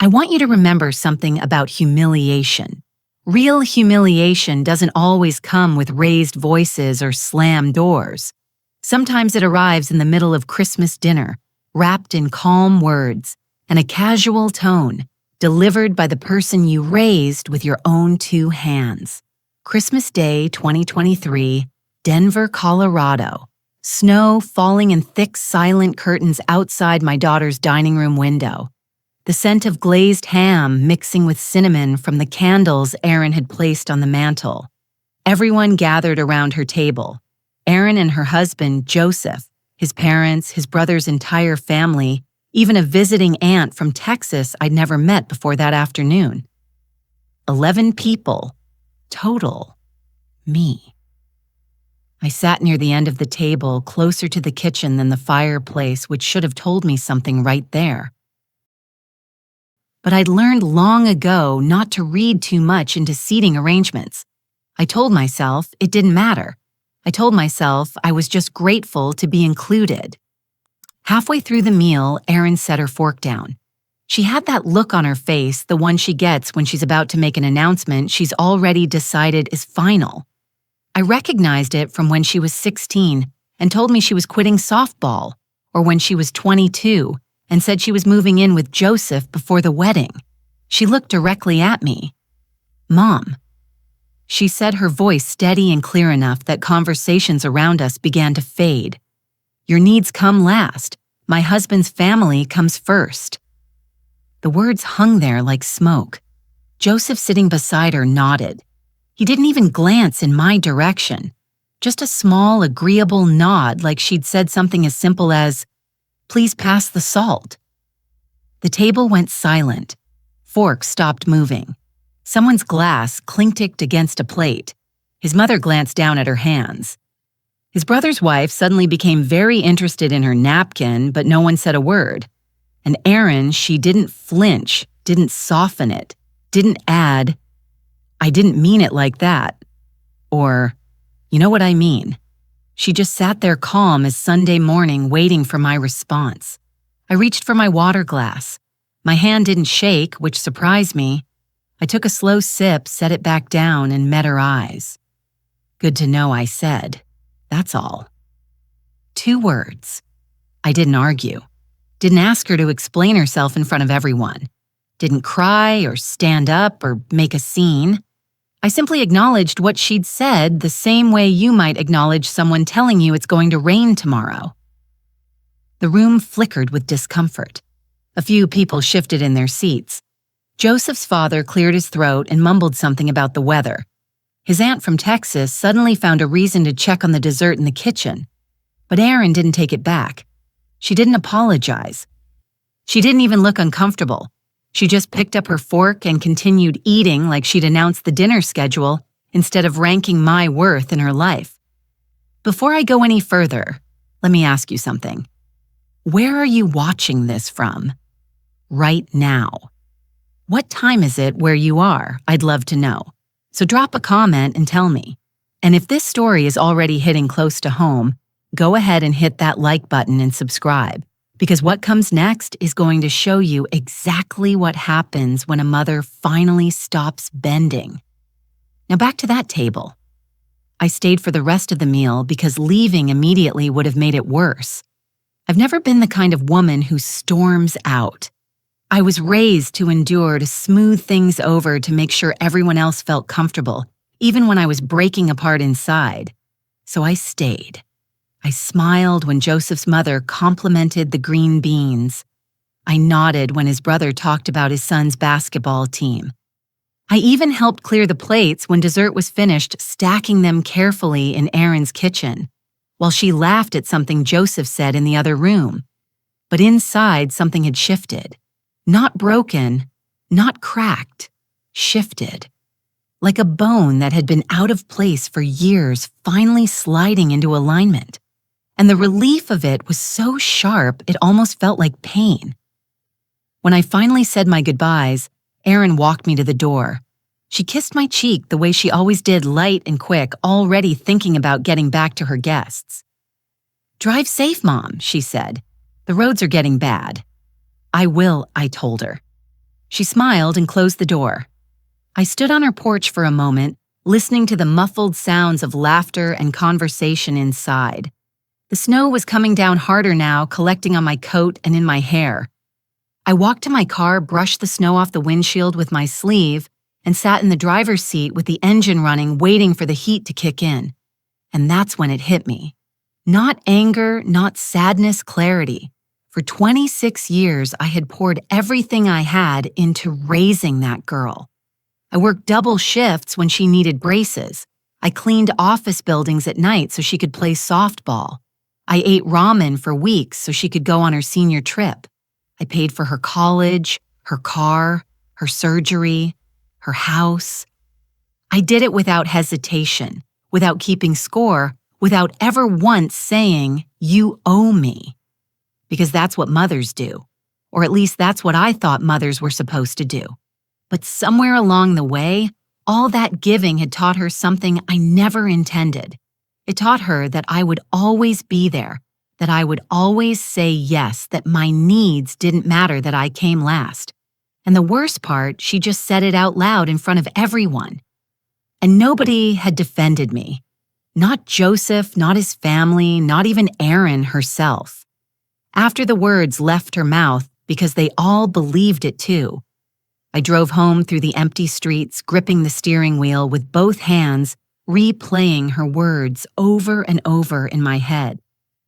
I want you to remember something about humiliation. Real humiliation doesn't always come with raised voices or slammed doors. Sometimes it arrives in the middle of Christmas dinner, wrapped in calm words and a casual tone, delivered by the person you raised with your own two hands. Christmas Day 2023, Denver, Colorado. Snow falling in thick, silent curtains outside my daughter's dining room window. The scent of glazed ham mixing with cinnamon from the candles Erin had placed on the mantel. Everyone gathered around her table. Erin and her husband, Joseph, his parents, his brother's entire family, even a visiting aunt from Texas I'd never met before that afternoon. 11 people. Total. Me. I sat near the end of the table, closer to the kitchen than the fireplace, which should have told me something right there. But I'd learned long ago not to read too much into seating arrangements. I told myself it didn't matter. I told myself I was just grateful to be included. Halfway through the meal, Erin set her fork down. She had that look on her face, the one she gets when she's about to make an announcement she's already decided is final. I recognized it from when she was 16 and told me she was quitting softball, or when she was 22 and said she was moving in with Joseph before the wedding. She looked directly at me. "Mom." She said, her voice steady and clear enough that conversations around us began to fade. "Your needs come last. My husband's family comes first." The words hung there like smoke. Joseph, sitting beside her, nodded. He didn't even glance in my direction. Just a small, agreeable nod, like she'd said something as simple as, "Please pass the salt." The table went silent. Forks stopped moving. Someone's glass clinked against a plate. His mother glanced down at her hands. His brother's wife suddenly became very interested in her napkin, but no one said a word. And Erin, she didn't flinch, didn't soften it, didn't add, "I didn't mean it like that," or, "You know what I mean." She just sat there calm as Sunday morning, waiting for my response. I reached for my water glass. My hand didn't shake, which surprised me. I took a slow sip, set it back down, and met her eyes. "Good to know," I said. That's all. 2 words. I didn't argue. Didn't ask her to explain herself in front of everyone. Didn't cry or stand up or make a scene. I simply acknowledged what she'd said the same way you might acknowledge someone telling you it's going to rain tomorrow. The room flickered with discomfort. A few people shifted in their seats. Joseph's father cleared his throat and mumbled something about the weather. His aunt from Texas suddenly found a reason to check on the dessert in the kitchen. But Erin didn't take it back. She didn't apologize. She didn't even look uncomfortable. She just picked up her fork and continued eating like she'd announced the dinner schedule instead of ranking my worth in her life. Before I go any further, let me ask you something. Where are you watching this from? Right now. What time is it where you are? I'd love to know. So drop a comment and tell me. And if this story is already hitting close to home, go ahead and hit that like button and subscribe, because what comes next is going to show you exactly what happens when a mother finally stops bending. Now back to that table. I stayed for the rest of the meal because leaving immediately would have made it worse. I've never been the kind of woman who storms out. I was raised to endure, to smooth things over, to make sure everyone else felt comfortable, even when I was breaking apart inside. So I stayed. I smiled when Joseph's mother complimented the green beans. I nodded when his brother talked about his son's basketball team. I even helped clear the plates when dessert was finished, stacking them carefully in Erin's kitchen, while she laughed at something Joseph said in the other room. But inside, something had shifted. Not broken, not cracked, shifted. Like a bone that had been out of place for years, finally sliding into alignment. And the relief of it was so sharp it almost felt like pain. When I finally said my goodbyes, Erin walked me to the door. She kissed my cheek the way she always did, light and quick, already thinking about getting back to her guests. "Drive safe, Mom," she said. "The roads are getting bad." "I will," I told her. She smiled and closed the door. I stood on her porch for a moment, listening to the muffled sounds of laughter and conversation inside. The snow was coming down harder now, collecting on my coat and in my hair. I walked to my car, brushed the snow off the windshield with my sleeve, and sat in the driver's seat with the engine running, waiting for the heat to kick in. And that's when it hit me. Not anger, not sadness, clarity. For 26 years, I had poured everything I had into raising that girl. I worked double shifts when she needed braces. I cleaned office buildings at night so she could play softball. I ate ramen for weeks so she could go on her senior trip. I paid for her college, her car, her surgery, her house. I did it without hesitation, without keeping score, without ever once saying, "You owe me." Because that's what mothers do. Or at least that's what I thought mothers were supposed to do. But somewhere along the way, all that giving had taught her something I never intended. It taught her that I would always be there, that I would always say yes, that my needs didn't matter, that I came last. And the worst part, she just said it out loud in front of everyone. And nobody had defended me. Not Joseph, not his family, not even Erin herself. After the words left her mouth, because they all believed it too, I drove home through the empty streets, gripping the steering wheel with both hands, replaying her words over and over in my head.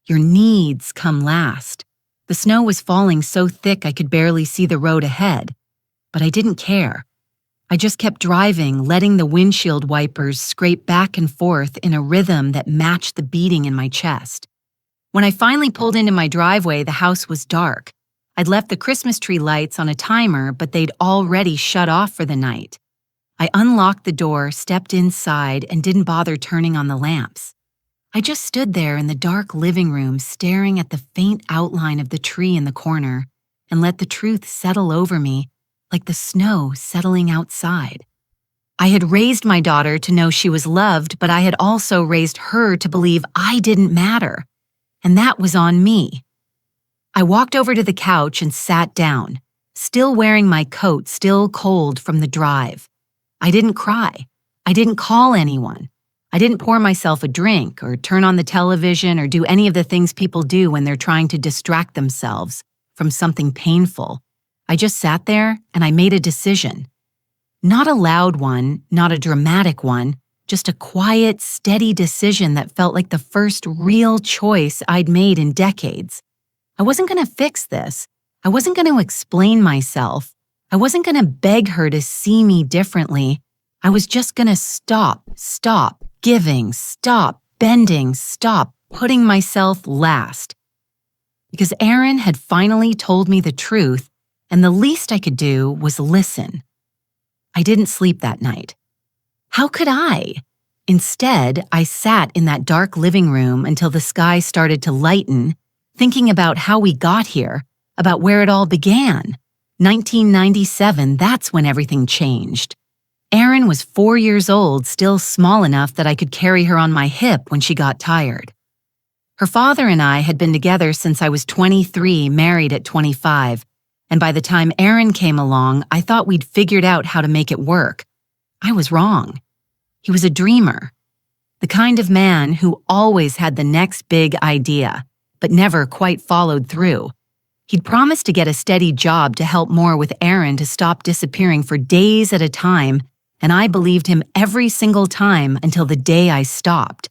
Your needs come last. The snow was falling so thick I could barely see the road ahead. But I didn't care. I just kept driving, letting the windshield wipers scrape back and forth in a rhythm that matched the beating in my chest. When I finally pulled into my driveway, the house was dark. I'd left the Christmas tree lights on a timer, but they'd already shut off for the night. I unlocked the door, stepped inside, and didn't bother turning on the lamps. I just stood there in the dark living room, staring at the faint outline of the tree in the corner, and let the truth settle over me like the snow settling outside. I had raised my daughter to know she was loved, but I had also raised her to believe I didn't matter, and that was on me. I walked over to the couch and sat down, still wearing my coat, still cold from the drive. I didn't cry. I didn't call anyone. I didn't pour myself a drink or turn on the television or do any of the things people do when they're trying to distract themselves from something painful. I just sat there and I made a decision. Not a loud one, not a dramatic one, just a quiet, steady decision that felt like the first real choice I'd made in decades. I wasn't going to fix this. I wasn't going to explain myself. I wasn't going to beg her to see me differently. I was just going to stop giving, stop bending, stop putting myself last. Because Erin had finally told me the truth, and the least I could do was listen. I didn't sleep that night. How could I? Instead, I sat in that dark living room until the sky started to lighten, thinking about how we got here, about where it all began. 1997, that's when everything changed. Erin was 4 years old, still small enough that I could carry her on my hip when she got tired. Her father and I had been together since I was 23, married at 25, and by the time Erin came along, I thought we'd figured out how to make it work. I was wrong. He was a dreamer, the kind of man who always had the next big idea, but never quite followed through. He'd promised to get a steady job to help more with Erin to stop disappearing for days at a time, and I believed him every single time until the day I stopped.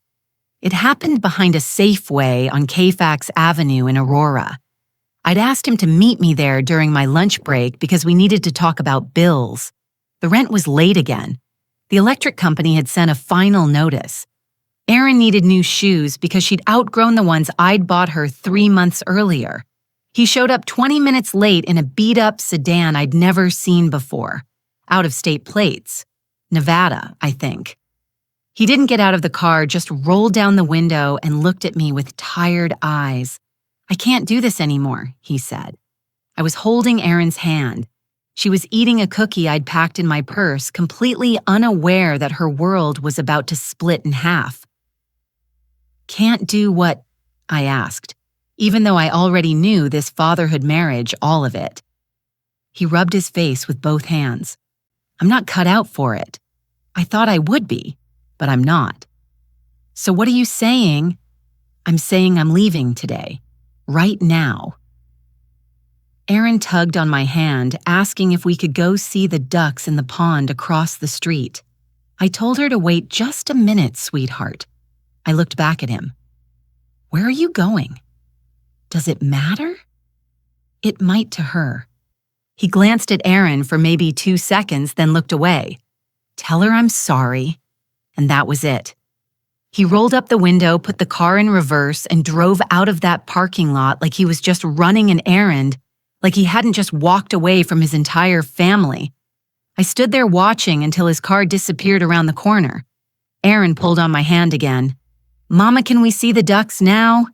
It happened behind a Safeway on Kfax Avenue in Aurora. I'd asked him to meet me there during my lunch break because we needed to talk about bills. The rent was late again. The electric company had sent a final notice. Erin needed new shoes because she'd outgrown the ones I'd bought her 3 months earlier. He showed up 20 minutes late in a beat-up sedan I'd never seen before. Out-of-state plates. Nevada, I think. He didn't get out of the car, just rolled down the window and looked at me with tired eyes. "I can't do this anymore," he said. I was holding Erin's hand. She was eating a cookie I'd packed in my purse, completely unaware that her world was about to split in half. "Can't do what?" I asked, even though I already knew this fatherhood marriage, all of it. He rubbed his face with both hands. I'm not cut out for it. I thought I would be, but I'm not. So what are you saying? I'm saying I'm leaving today. Right now. Aaron tugged on my hand, asking if we could go see the ducks in the pond across the street. I told her to wait just a minute, sweetheart. I looked back at him. Where are you going? Does it matter? It might to her. He glanced at Aaron for maybe 2 seconds, then looked away. Tell her I'm sorry. And that was it. He rolled up the window, put the car in reverse, and drove out of that parking lot like he was just running an errand, like he hadn't just walked away from his entire family. I stood there watching until his car disappeared around the corner. Aaron pulled on my hand again. Mama, can we see the ducks now?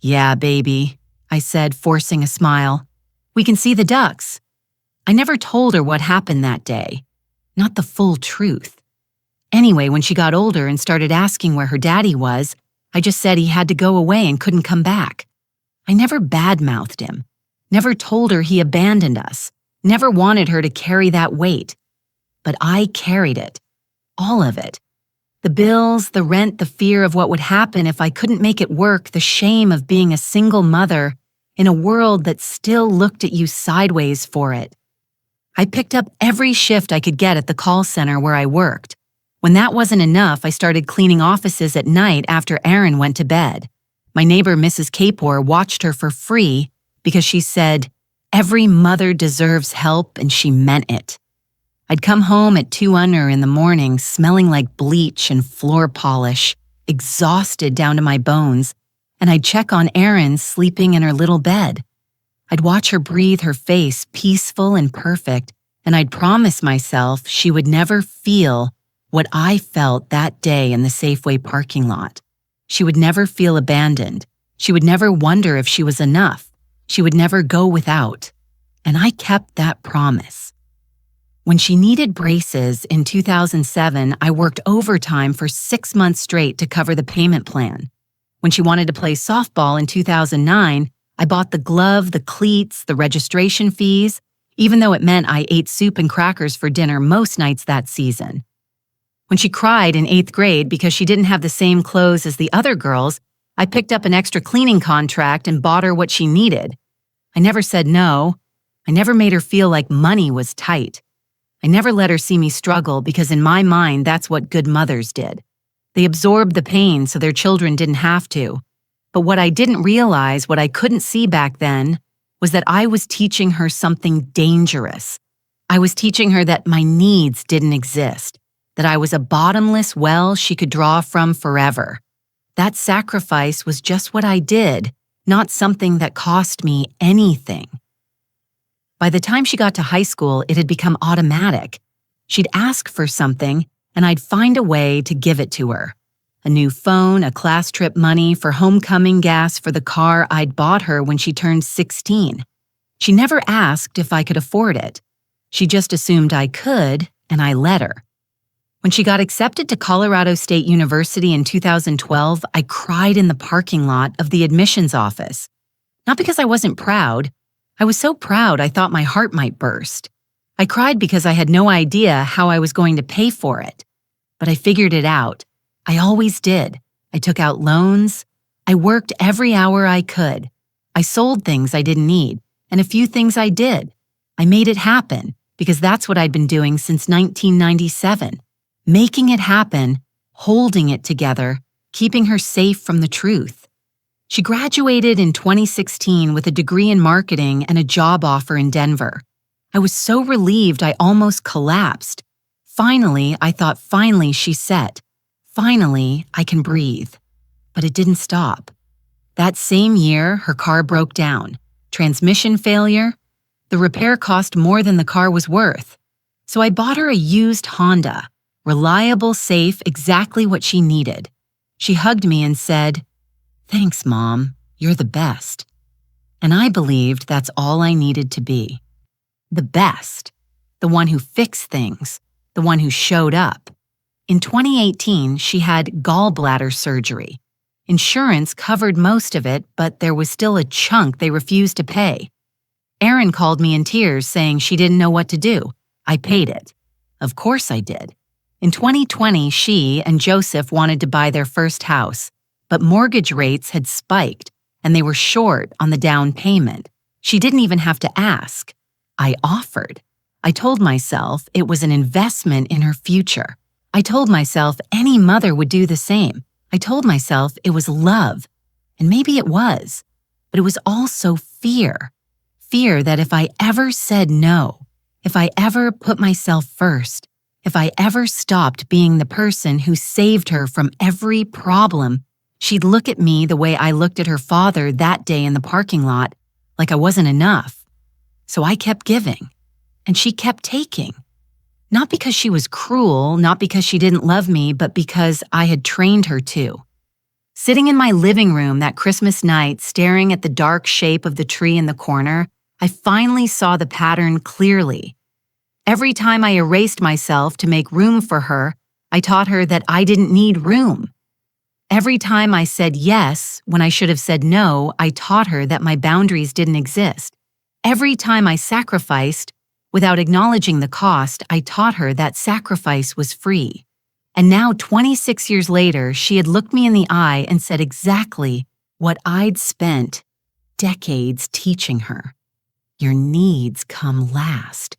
Yeah, baby, I said, forcing a smile. We can see the ducks. I never told her what happened that day. Not the full truth. Anyway, when she got older and started asking where her daddy was, I just said he had to go away and couldn't come back. I never badmouthed him. Never told her he abandoned us. Never wanted her to carry that weight. But I carried it. All of it. The bills, the rent, the fear of what would happen if I couldn't make it work, the shame of being a single mother in a world that still looked at you sideways for it. I picked up every shift I could get at the call center where I worked. When that wasn't enough, I started cleaning offices at night after Aaron went to bed. My neighbor, Mrs. Kapor, watched her for free because she said, every mother deserves help, and she meant it. I'd come home at 2 under in the morning, smelling like bleach and floor polish, exhausted down to my bones, and I'd check on Erin sleeping in her little bed. I'd watch her breathe her face peaceful and perfect, and I'd promise myself she would never feel what I felt that day in the Safeway parking lot. She would never feel abandoned. She would never wonder if she was enough. She would never go without. And I kept that promise. When she needed braces in 2007, I worked overtime for 6 months straight to cover the payment plan. When she wanted to play softball in 2009, I bought the glove, the cleats, the registration fees, even though it meant I ate soup and crackers for dinner most nights that season. When she cried in 8th grade because she didn't have the same clothes as the other girls, I picked up an extra cleaning contract and bought her what she needed. I never said no. I never made her feel like money was tight. I never let her see me struggle because in my mind, that's what good mothers did. They absorbed the pain so their children didn't have to. But what I didn't realize, what I couldn't see back then, was that I was teaching her something dangerous. I was teaching her that my needs didn't exist, that I was a bottomless well she could draw from forever. That sacrifice was just what I did, not something that cost me anything. By the time she got to high school, it had become automatic. She'd ask for something, and I'd find a way to give it to her. A new phone, a class trip money for homecoming gas for the car I'd bought her when she turned 16. She never asked if I could afford it. She just assumed I could, and I let her. When she got accepted to Colorado State University in 2012, I cried in the parking lot of the admissions office. Not because I wasn't proud. I was so proud I thought my heart might burst. I cried because I had no idea how I was going to pay for it. But I figured it out. I always did. I took out loans. I worked every hour I could. I sold things I didn't need, and a few things I did. I made it happen because that's what I'd been doing since 1997. Making it happen, holding it together, keeping her safe from the truth. She graduated in 2016 with a degree in marketing and a job offer in Denver. I was so relieved I almost collapsed. Finally, I thought, finally, she's set. Finally, I can breathe. But it didn't stop. That same year, her car broke down. Transmission failure. The repair cost more than the car was worth. So I bought her a used Honda. Reliable, safe, exactly what she needed. She hugged me and said, "Thanks, Mom. You're the best." And I believed that's all I needed to be. The best. The one who fixed things. The one who showed up. In 2018, she had gallbladder surgery. Insurance covered most of it, but there was still a chunk they refused to pay. Erin called me in tears saying she didn't know what to do. I paid it. Of course I did. In 2020, she and Joseph wanted to buy their first house, but mortgage rates had spiked and they were short on the down payment. She didn't even have to ask. I offered. I told myself it was an investment in her future. I told myself any mother would do the same. I told myself it was love, and maybe it was, but it was also fear. Fear that if I ever said no, if I ever put myself first, if I ever stopped being the person who saved her from every problem, she'd look at me the way I looked at her father that day in the parking lot, like I wasn't enough. So I kept giving, and she kept taking. Not because she was cruel, not because she didn't love me, but because I had trained her to. Sitting in my living room that Christmas night, staring at the dark shape of the tree in the corner, I finally saw the pattern clearly. Every time I erased myself to make room for her, I taught her that I didn't need room. Every time I said yes when I should have said no, I taught her that my boundaries didn't exist. Every time I sacrificed, without acknowledging the cost, I taught her that sacrifice was free. And now, 26 years later, she had looked me in the eye and said exactly what I'd spent decades teaching her. Your needs come last.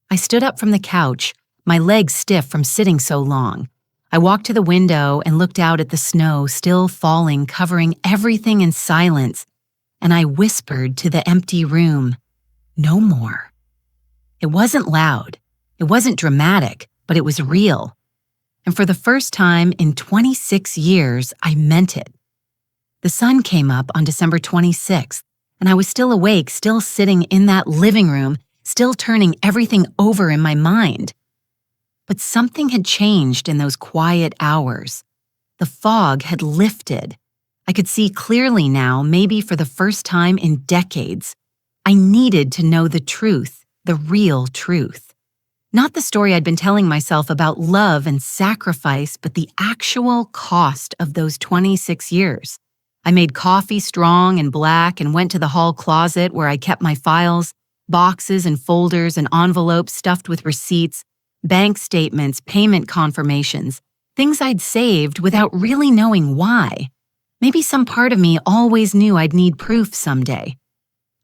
I stood up from the couch, my legs stiff from sitting so long. I walked to the window and looked out at the snow still falling, covering everything in silence, and I whispered to the empty room, "No more." It wasn't loud, it wasn't dramatic, but it was real. And for the first time in 26 years, I meant it. The sun came up on December 26th, and I was still awake, still sitting in that living room, still turning everything over in my mind. But something had changed in those quiet hours. The fog had lifted. I could see clearly now, maybe for the first time in decades. I needed to know the truth, the real truth. Not the story I'd been telling myself about love and sacrifice, but the actual cost of those 26 years. I made coffee strong and black and went to the hall closet where I kept my files, boxes and folders and envelopes stuffed with receipts, bank statements, payment confirmations, things I'd saved without really knowing why. Maybe some part of me always knew I'd need proof someday.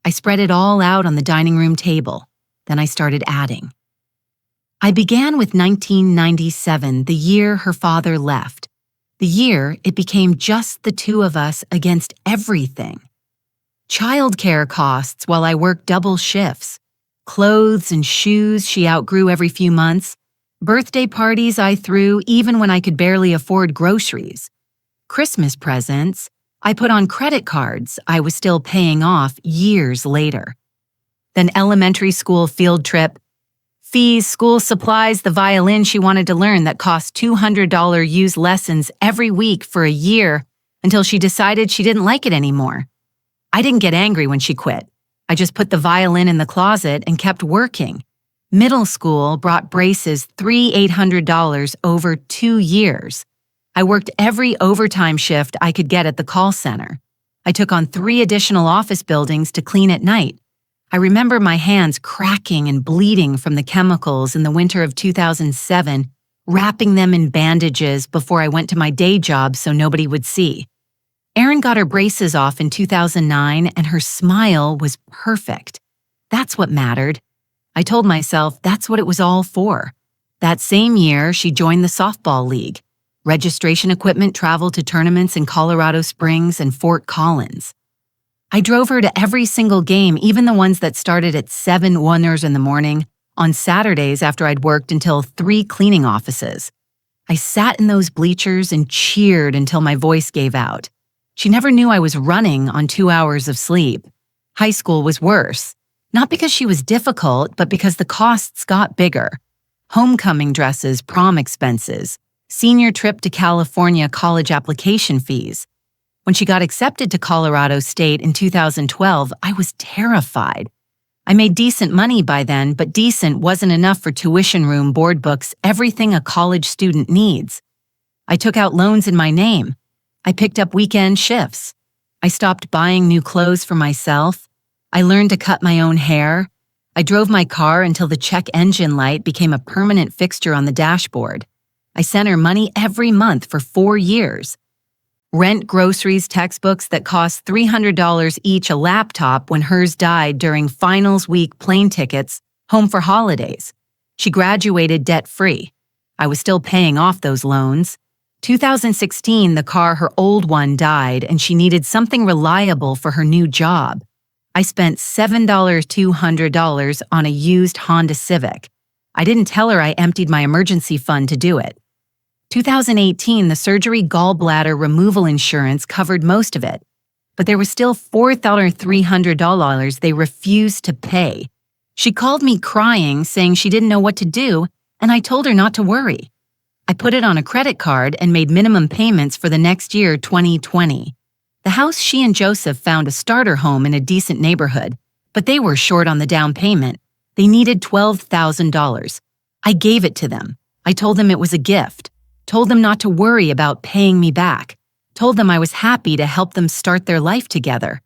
I spread it all out on the dining room table. Then I started adding. I began with 1997, the year her father left. The year it became just the two of us against everything. Childcare costs while I worked double shifts. Clothes and shoes she outgrew every few months. Birthday parties I threw even when I could barely afford groceries. Christmas presents I put on credit cards I was still paying off years later. Then elementary school field trip, fees, school supplies, the violin she wanted to learn that cost $200 used lessons every week for a year until she decided she didn't like it anymore. I didn't get angry when she quit. I just put the violin in the closet and kept working. Middle school brought braces $800 over 2 years. I worked every overtime shift I could get at the call center. I took on 3 additional office buildings to clean at night. I remember my hands cracking and bleeding from the chemicals in the winter of 2007, wrapping them in bandages before I went to my day job so nobody would see. Erin got her braces off in 2009 and her smile was perfect. That's what mattered. I told myself that's what it was all for. That same year, she joined the softball league. Registration equipment traveled to tournaments in Colorado Springs and Fort Collins. I drove her to every single game, even the ones that started at 7:00 in the morning, on Saturdays after I'd worked until 3 cleaning offices. I sat in those bleachers and cheered until my voice gave out. She never knew I was running on 2 hours of sleep. High school was worse, not because she was difficult, but because the costs got bigger. Homecoming dresses, prom expenses, senior trip to California college application fees. When she got accepted to Colorado State in 2012, I was terrified. I made decent money by then, but decent wasn't enough for tuition room, board books, everything a college student needs. I took out loans in my name. I picked up weekend shifts. I stopped buying new clothes for myself. I learned to cut my own hair. I drove my car until the check engine light became a permanent fixture on the dashboard. I sent her money every month for 4 years. Rent groceries, textbooks that cost $300 each, a laptop when hers died during finals week, plane tickets, home for holidays. She graduated debt-free. I was still paying off those loans. 2016, the car, her old one, died and she needed something reliable for her new job. I spent $7,200 on a used Honda Civic. I didn't tell her I emptied my emergency fund to do it. 2018, the surgery gallbladder removal insurance covered most of it, but there was still $4,300 they refused to pay. She called me crying, saying she didn't know what to do, and I told her not to worry. I put it on a credit card and made minimum payments for the next year, 2020. The house she and Joseph found a starter home in a decent neighborhood, but they were short on the down payment. They needed $12,000. I gave it to them. I told them it was a gift. Told them not to worry about paying me back. Told them I was happy to help them start their life together.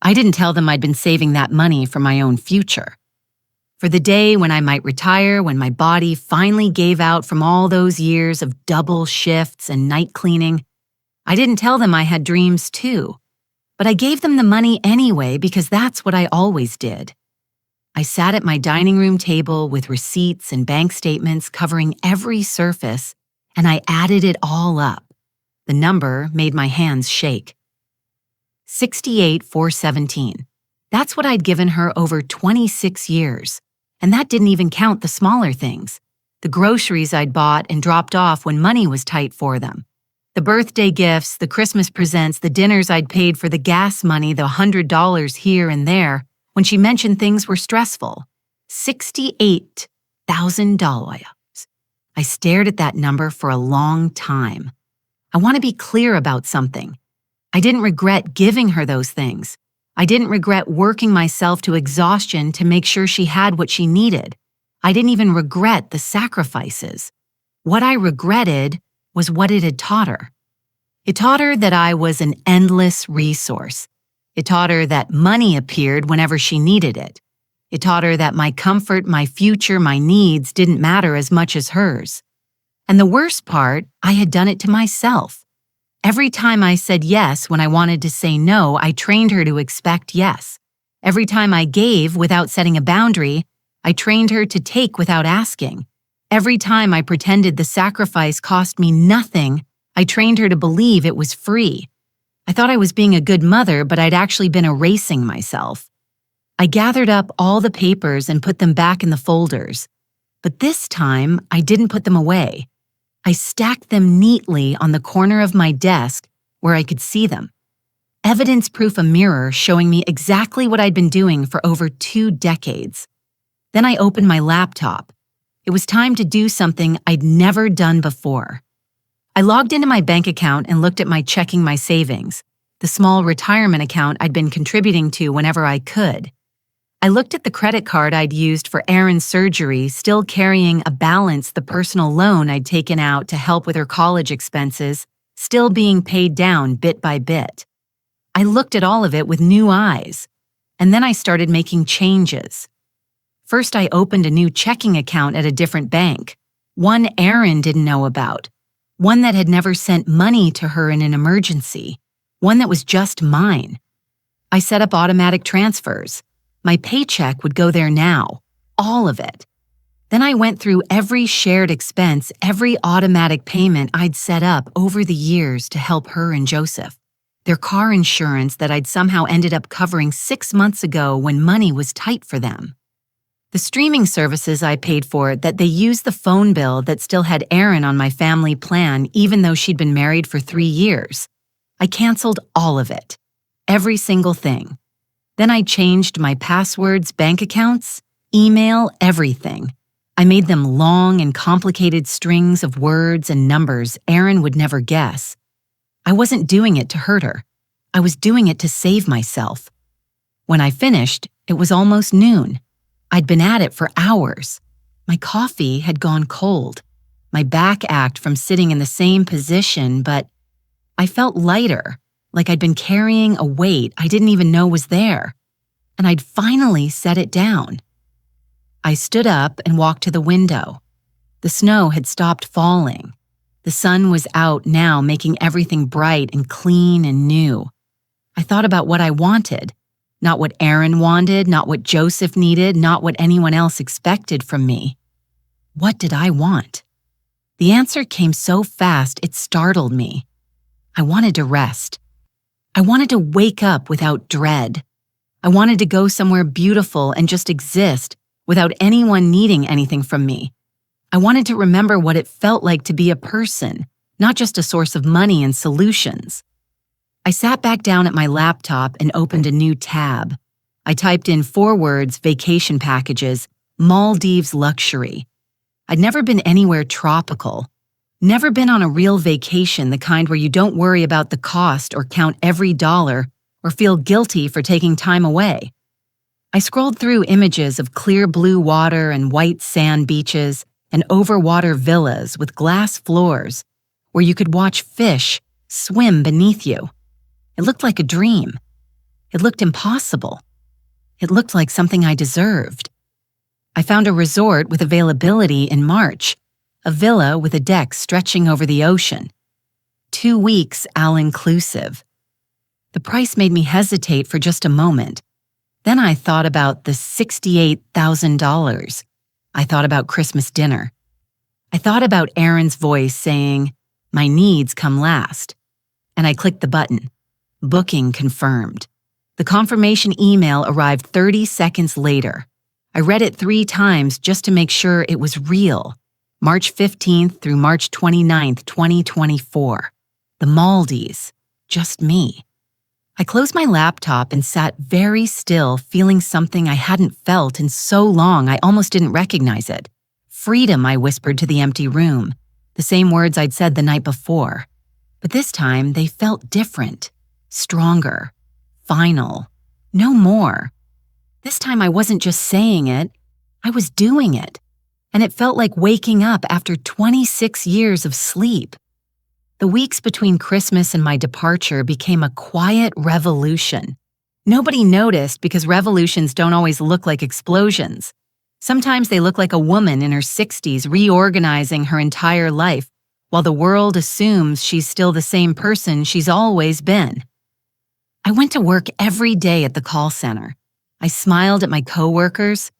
I didn't tell them I'd been saving that money for my own future. For the day when I might retire, when my body finally gave out from all those years of double shifts and night cleaning, I didn't tell them I had dreams too. But I gave them the money anyway because that's what I always did. I sat at my dining room table with receipts and bank statements covering every surface, and I added it all up. The number made my hands shake. $68,417. That's what I'd given her over 26 years. And that didn't even count the smaller things. The groceries I'd bought and dropped off when money was tight for them. The birthday gifts, the Christmas presents, the dinners I'd paid for the gas money, the $100 here and there when she mentioned things were stressful. $68,000. I stared at that number for a long time. I want to be clear about something. I didn't regret giving her those things. I didn't regret working myself to exhaustion to make sure she had what she needed. I didn't even regret the sacrifices. What I regretted was what it had taught her. It taught her that I was an endless resource. It taught her that money appeared whenever she needed it. It taught her that my comfort, my future, my needs didn't matter as much as hers. And the worst part, I had done it to myself. Every time I said yes when I wanted to say no, I trained her to expect yes. Every time I gave without setting a boundary, I trained her to take without asking. Every time I pretended the sacrifice cost me nothing, I trained her to believe it was free. I thought I was being a good mother, but I'd actually been erasing myself. I gathered up all the papers and put them back in the folders. But this time, I didn't put them away. I stacked them neatly on the corner of my desk where I could see them. Evidence-proof, a mirror showing me exactly what I'd been doing for over 2 decades. Then I opened my laptop. It was time to do something I'd never done before. I logged into my bank account and looked at my checking my savings, the small retirement account I'd been contributing to whenever I could. I looked at the credit card I'd used for Erin's surgery, still carrying a balance, the personal loan I'd taken out to help with her college expenses, still being paid down bit by bit. I looked at all of it with new eyes, and then I started making changes. First, I opened a new checking account at a different bank, one Erin didn't know about, one that had never sent money to her in an emergency, one that was just mine. I set up automatic transfers. My paycheck would go there now, all of it. Then I went through every shared expense, every automatic payment I'd set up over the years to help her and Joseph. Their car insurance that I'd somehow ended up covering 6 months ago when money was tight for them. The streaming services I paid for that they used the phone bill that still had Erin on my family plan even though she'd been married for 3 years. I canceled all of it, every single thing. Then I changed my passwords, bank accounts, email, everything. I made them long and complicated strings of words and numbers Erin would never guess. I wasn't doing it to hurt her. I was doing it to save myself. When I finished, it was almost noon. I'd been at it for hours. My coffee had gone cold. My back ached from sitting in the same position, but I felt lighter, like I'd been carrying a weight I didn't even know was there. and I'd finally set it down. I stood up and walked to the window. The snow had stopped falling. The sun was out now, making everything bright and clean and new. I thought about what I wanted, not what Aaron wanted, not what Joseph needed, not what anyone else expected from me. What did I want? The answer came so fast it startled me. I wanted to rest. I wanted to wake up without dread. I wanted to go somewhere beautiful and just exist without anyone needing anything from me. I wanted to remember what it felt like to be a person, not just a source of money and solutions. I sat back down at my laptop and opened a new tab. I typed in 4 words, vacation packages, Maldives luxury. I'd never been anywhere tropical. Never been on a real vacation, the kind where you don't worry about the cost or count every dollar or feel guilty for taking time away. I scrolled through images of clear blue water and white sand beaches and overwater villas with glass floors where you could watch fish swim beneath you. It looked like a dream. It looked impossible. It looked like something I deserved. I found a resort with availability in March, a villa with a deck stretching over the ocean. 2 weeks all-inclusive. The price made me hesitate for just a moment. Then I thought about the $68,000. I thought about Christmas dinner. I thought about Aaron's voice saying, "My needs come last." And I clicked the button. Booking confirmed. The confirmation email arrived 30 seconds later. I read it 3 times just to make sure it was real. March 15th through March 29th, 2024. The Maldives. Just me. I closed my laptop and sat very still, feeling something I hadn't felt in so long I almost didn't recognize it. Freedom, I whispered to the empty room, the same words I'd said the night before. But this time they felt different, stronger, final, no more. This time I wasn't just saying it, I was doing it. And it felt like waking up after 26 years of sleep. The weeks between Christmas and my departure became a quiet revolution. Nobody noticed because revolutions don't always look like explosions. Sometimes they look like a woman in her 60s reorganizing her entire life, while the world assumes she's still the same person she's always been. I went to work every day at the call center. I smiled at my coworkers.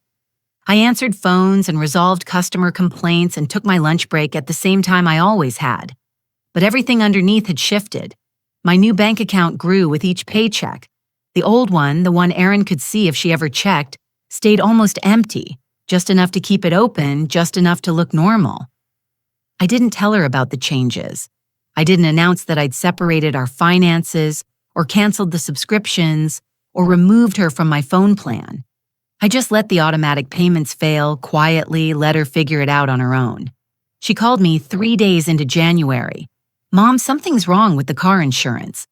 I answered phones and resolved customer complaints and took my lunch break at the same time I always had. But everything underneath had shifted. My new bank account grew with each paycheck. The old one, the one Erin could see if she ever checked, stayed almost empty, just enough to keep it open, just enough to look normal. I didn't tell her about the changes. I didn't announce that I'd separated our finances, or canceled the subscriptions, or removed her from my phone plan. I just let the automatic payments fail, quietly let her figure it out on her own. She called me 3 days into January. "Mom, something's wrong with the car insurance."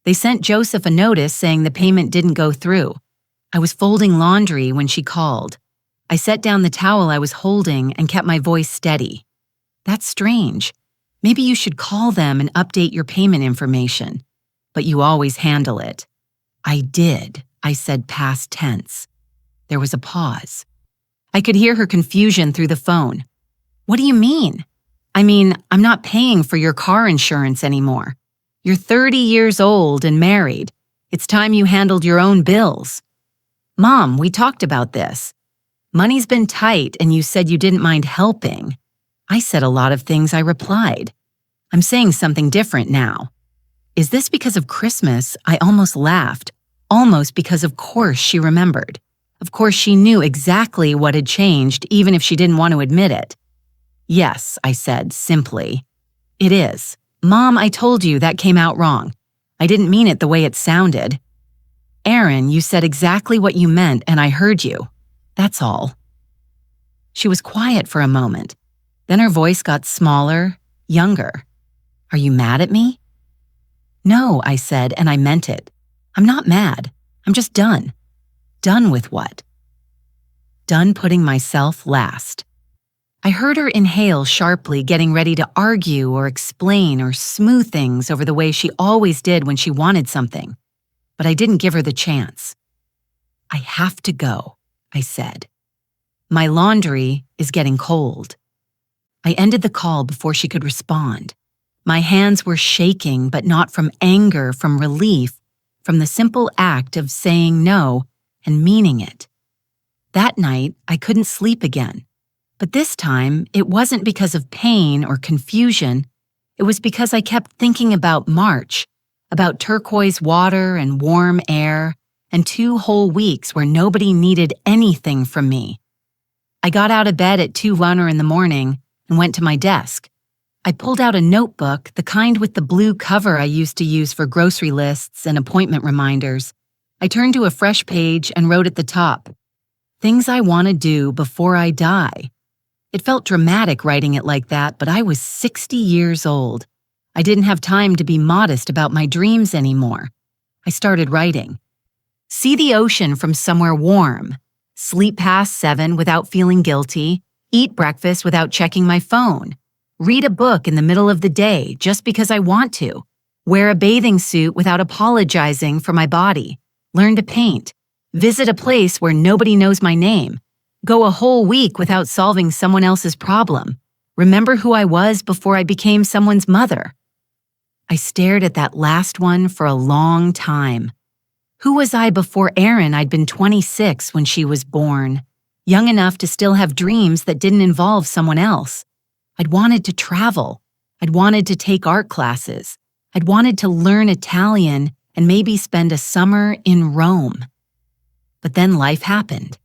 They sent Joseph a notice saying the payment didn't go through. I was folding laundry when she called. I set down the towel I was holding and kept my voice steady. "That's strange. Maybe you should call them and update your payment information. But you always handle it." "I did," I said past tense. There was a pause. I could hear her confusion through the phone. "What do you mean?" "I mean, I'm not paying for your car insurance anymore. You're 30 years old and married. It's time you handled your own bills." "Mom, we talked about this. Money's been tight and you said you didn't mind helping." I said a lot of things, I replied. "I'm saying something different now." Is this because of Christmas? I almost laughed. Almost because of course she remembered. Of course she knew exactly what had changed, even if she didn't want to admit it. "Yes," I said, simply. "It is. Mom, I told you that came out wrong. I didn't mean it the way it sounded." "Aaron, you said exactly what you meant and I heard you. That's all." She was quiet for a moment. Then her voice got smaller, younger. "Are you mad at me?" "No," I said, and I meant it. "I'm not mad. I'm just done." Done with what? Done putting myself last. I heard her inhale sharply, getting ready to argue or explain or smooth things over the way she always did when she wanted something. But I didn't give her the chance. "I have to go," I said. "My laundry is getting cold." I ended the call before she could respond. My hands were shaking, but not from anger, from relief, from the simple act of saying no and meaning it. That night, I couldn't sleep again. But this time, it wasn't because of pain or confusion. It was because I kept thinking about March, about turquoise water and warm air, and 2 whole weeks where nobody needed anything from me. I got out of bed at 2:01 in the morning and went to my desk. I pulled out a notebook, the kind with the blue cover I used to use for grocery lists and appointment reminders. I turned to a fresh page and wrote at the top, "Things I want to do before I die." It felt dramatic writing it like that, but I was 60 years old. I didn't have time to be modest about my dreams anymore. I started writing. See the ocean from somewhere warm. Sleep past 7 without feeling guilty. Eat breakfast without checking my phone. Read a book in the middle of the day just because I want to. Wear a bathing suit without apologizing for my body. Learn to paint. Visit a place where nobody knows my name. Go a whole week without solving someone else's problem. Remember who I was before I became someone's mother. I stared at that last one for a long time. Who was I before Erin? I'd been 26 when she was born, young enough to still have dreams that didn't involve someone else. I'd wanted to travel. I'd wanted to take art classes. I'd wanted to learn Italian and maybe spend a summer in Rome. But then life happened.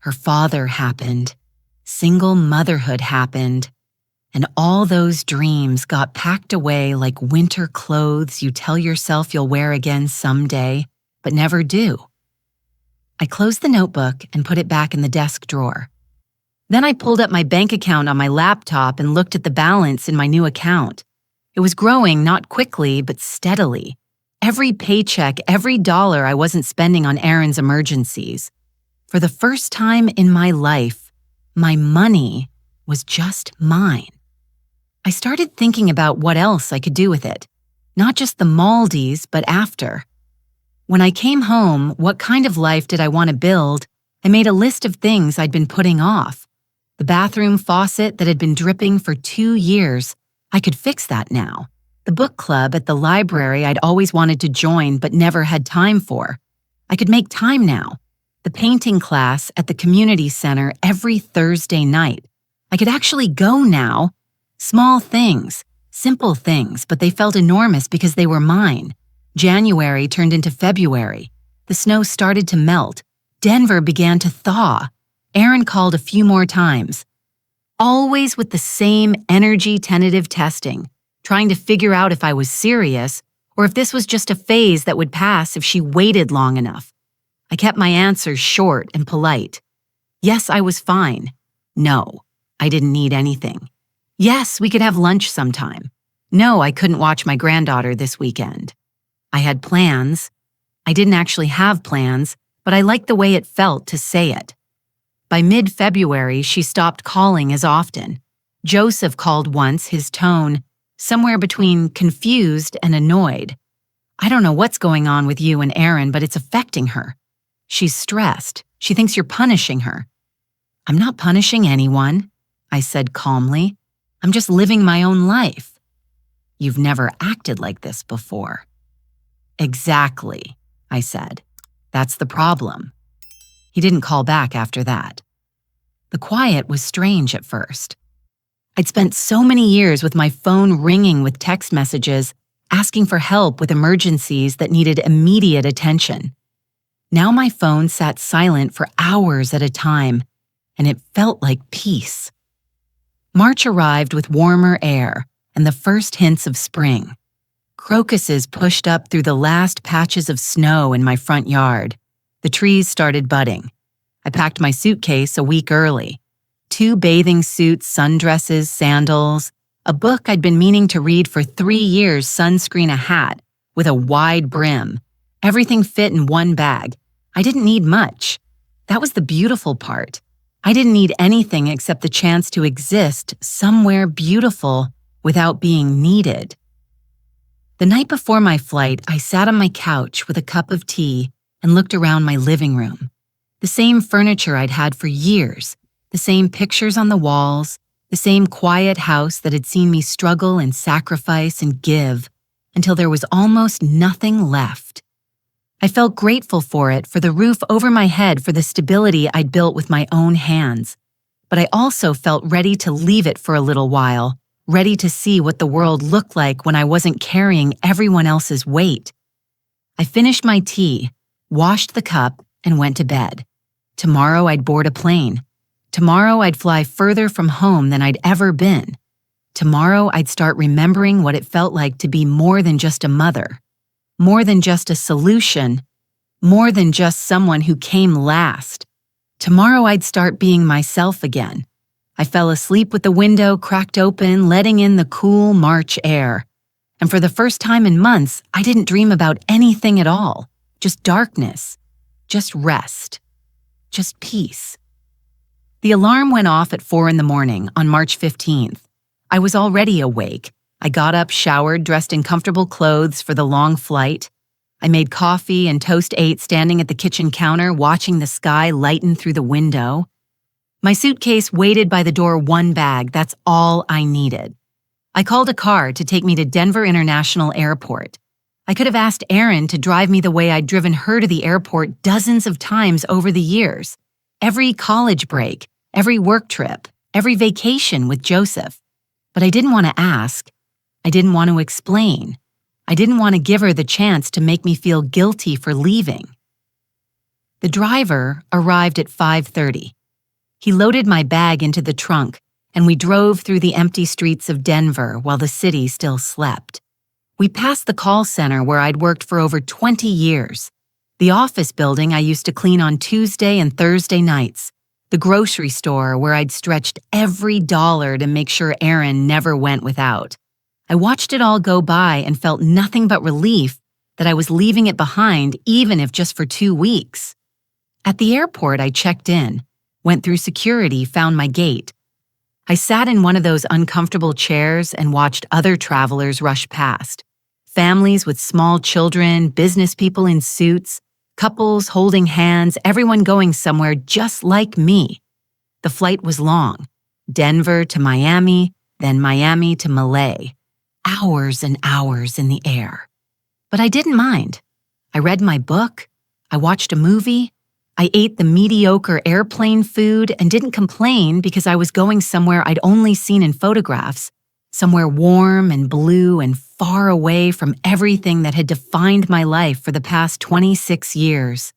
Her father happened. Single motherhood happened. And all those dreams got packed away like winter clothes you tell yourself you'll wear again someday, but never do. I closed the notebook and put it back in the desk drawer. Then I pulled up my bank account on my laptop and looked at the balance in my new account. It was growing not quickly, but steadily. Every paycheck, every dollar I wasn't spending on Erin's emergencies. For the first time in my life, my money was just mine. I started thinking about what else I could do with it. Not just the Maldives, but after. When I came home, what kind of life did I want to build? I made a list of things I'd been putting off. The bathroom faucet that had been dripping for 2 years, I could fix that now. The book club at the library I'd always wanted to join but never had time for. I could make time now. The painting class at the community center every Thursday night. I could actually go now. Small things, simple things, but they felt enormous because they were mine. January turned into February. The snow started to melt. Denver began to thaw. Erin called a few more times. Always with the same energy tentative testing, trying to figure out if I was serious or if this was just a phase that would pass if she waited long enough. I kept my answers short and polite. Yes, I was fine. No, I didn't need anything. Yes, we could have lunch sometime. No, I couldn't watch my granddaughter this weekend. I had plans. I didn't actually have plans, but I liked the way it felt to say it. By mid-February, she stopped calling as often. Joseph called once, his tone somewhere between confused and annoyed. "I don't know what's going on with you and Erin, but it's affecting her. She's stressed. She thinks you're punishing her." "I'm not punishing anyone," I said calmly. "I'm just living my own life." "You've never acted like this before." "Exactly," I said. "That's the problem." He didn't call back after that. The quiet was strange at first. I'd spent so many years with my phone ringing with text messages, asking for help with emergencies that needed immediate attention. Now my phone sat silent for hours at a time, and it felt like peace. March arrived with warmer air and the first hints of spring. Crocuses pushed up through the last patches of snow in my front yard. The trees started budding. I packed my suitcase a week early. 2 bathing suits, sundresses, sandals, a book I'd been meaning to read for 3 years, sunscreen, a hat with a wide brim. Everything fit in one bag. I didn't need much. That was the beautiful part. I didn't need anything except the chance to exist somewhere beautiful without being needed. The night before my flight, I sat on my couch with a cup of tea and looked around my living room. The same furniture I'd had for years, the same pictures on the walls, the same quiet house that had seen me struggle and sacrifice and give until there was almost nothing left. I felt grateful for it, for the roof over my head, for the stability I'd built with my own hands. But I also felt ready to leave it for a little while, ready to see what the world looked like when I wasn't carrying everyone else's weight. I finished my tea, washed the cup, and went to bed. Tomorrow I'd board a plane. Tomorrow I'd fly further from home than I'd ever been. Tomorrow I'd start remembering what it felt like to be more than just a mother, more than just a solution, more than just someone who came last. Tomorrow I'd start being myself again. I fell asleep with the window cracked open, letting in the cool March air. And for the first time in months, I didn't dream about anything at all. Just darkness, just rest, just peace. The alarm went off at 4 a.m. on March 15th. I was already awake. I got up, showered, dressed in comfortable clothes for the long flight. I made coffee and toast 8 standing at the kitchen counter, watching the sky lighten through the window. My suitcase waited by the door, one bag. That's all I needed. I called a car to take me to Denver International Airport. I could have asked Erin to drive me the way I'd driven her to the airport dozens of times over the years. Every college break, every work trip, every vacation with Joseph. But I didn't want to ask. I didn't want to explain. I didn't want to give her the chance to make me feel guilty for leaving. The driver arrived at 5:30. He loaded my bag into the trunk, and we drove through the empty streets of Denver while the city still slept. We passed the call center where I'd worked for over 20 years, the office building I used to clean on Tuesday and Thursday nights, the grocery store where I'd stretched every dollar to make sure Erin never went without. I watched it all go by and felt nothing but relief that I was leaving it behind, even if just for 2 weeks. At the airport, I checked in, went through security, found my gate. I sat in one of those uncomfortable chairs and watched other travelers rush past. Families with small children, business people in suits, couples holding hands, everyone going somewhere just like me. The flight was long. Denver to Miami, then Miami to Malay. Hours and hours in the air. But I didn't mind. I read my book. I watched a movie. I ate the mediocre airplane food and didn't complain because I was going somewhere I'd only seen in photographs, somewhere warm and blue and far away from everything that had defined my life for the past 26 years.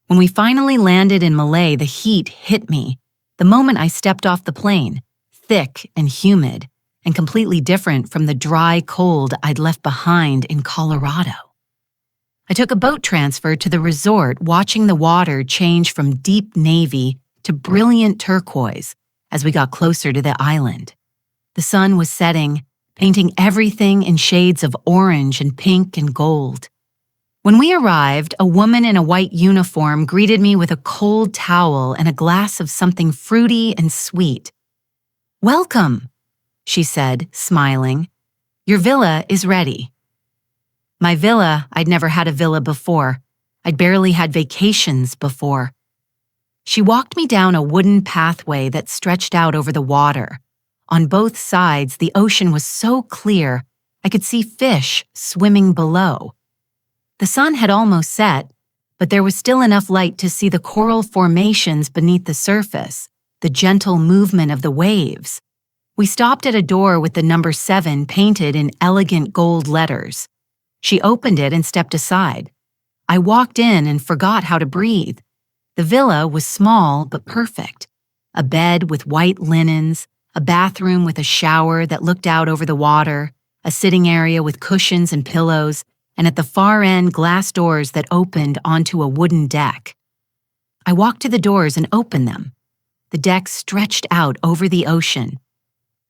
When we finally landed in Malay, the heat hit me. The moment I stepped off the plane, thick and humid, and completely different from the dry cold I'd left behind in Colorado. I took a boat transfer to the resort, watching the water change from deep navy to brilliant turquoise as we got closer to the island. The sun was setting, painting everything in shades of orange and pink and gold. When we arrived, a woman in a white uniform greeted me with a cold towel and a glass of something fruity and sweet. "Welcome," she said, smiling. "Your villa is ready." My villa, I'd never had a villa before. I'd barely had vacations before. She walked me down a wooden pathway that stretched out over the water. On both sides, the ocean was so clear, I could see fish swimming below. The sun had almost set, but there was still enough light to see the coral formations beneath the surface, the gentle movement of the waves. We stopped at a door with the number 7 painted in elegant gold letters. She opened it and stepped aside. I walked in and forgot how to breathe. The villa was small but perfect. A bed with white linens, a bathroom with a shower that looked out over the water, a sitting area with cushions and pillows, and at the far end, glass doors that opened onto a wooden deck. I walked to the doors and opened them. The deck stretched out over the ocean.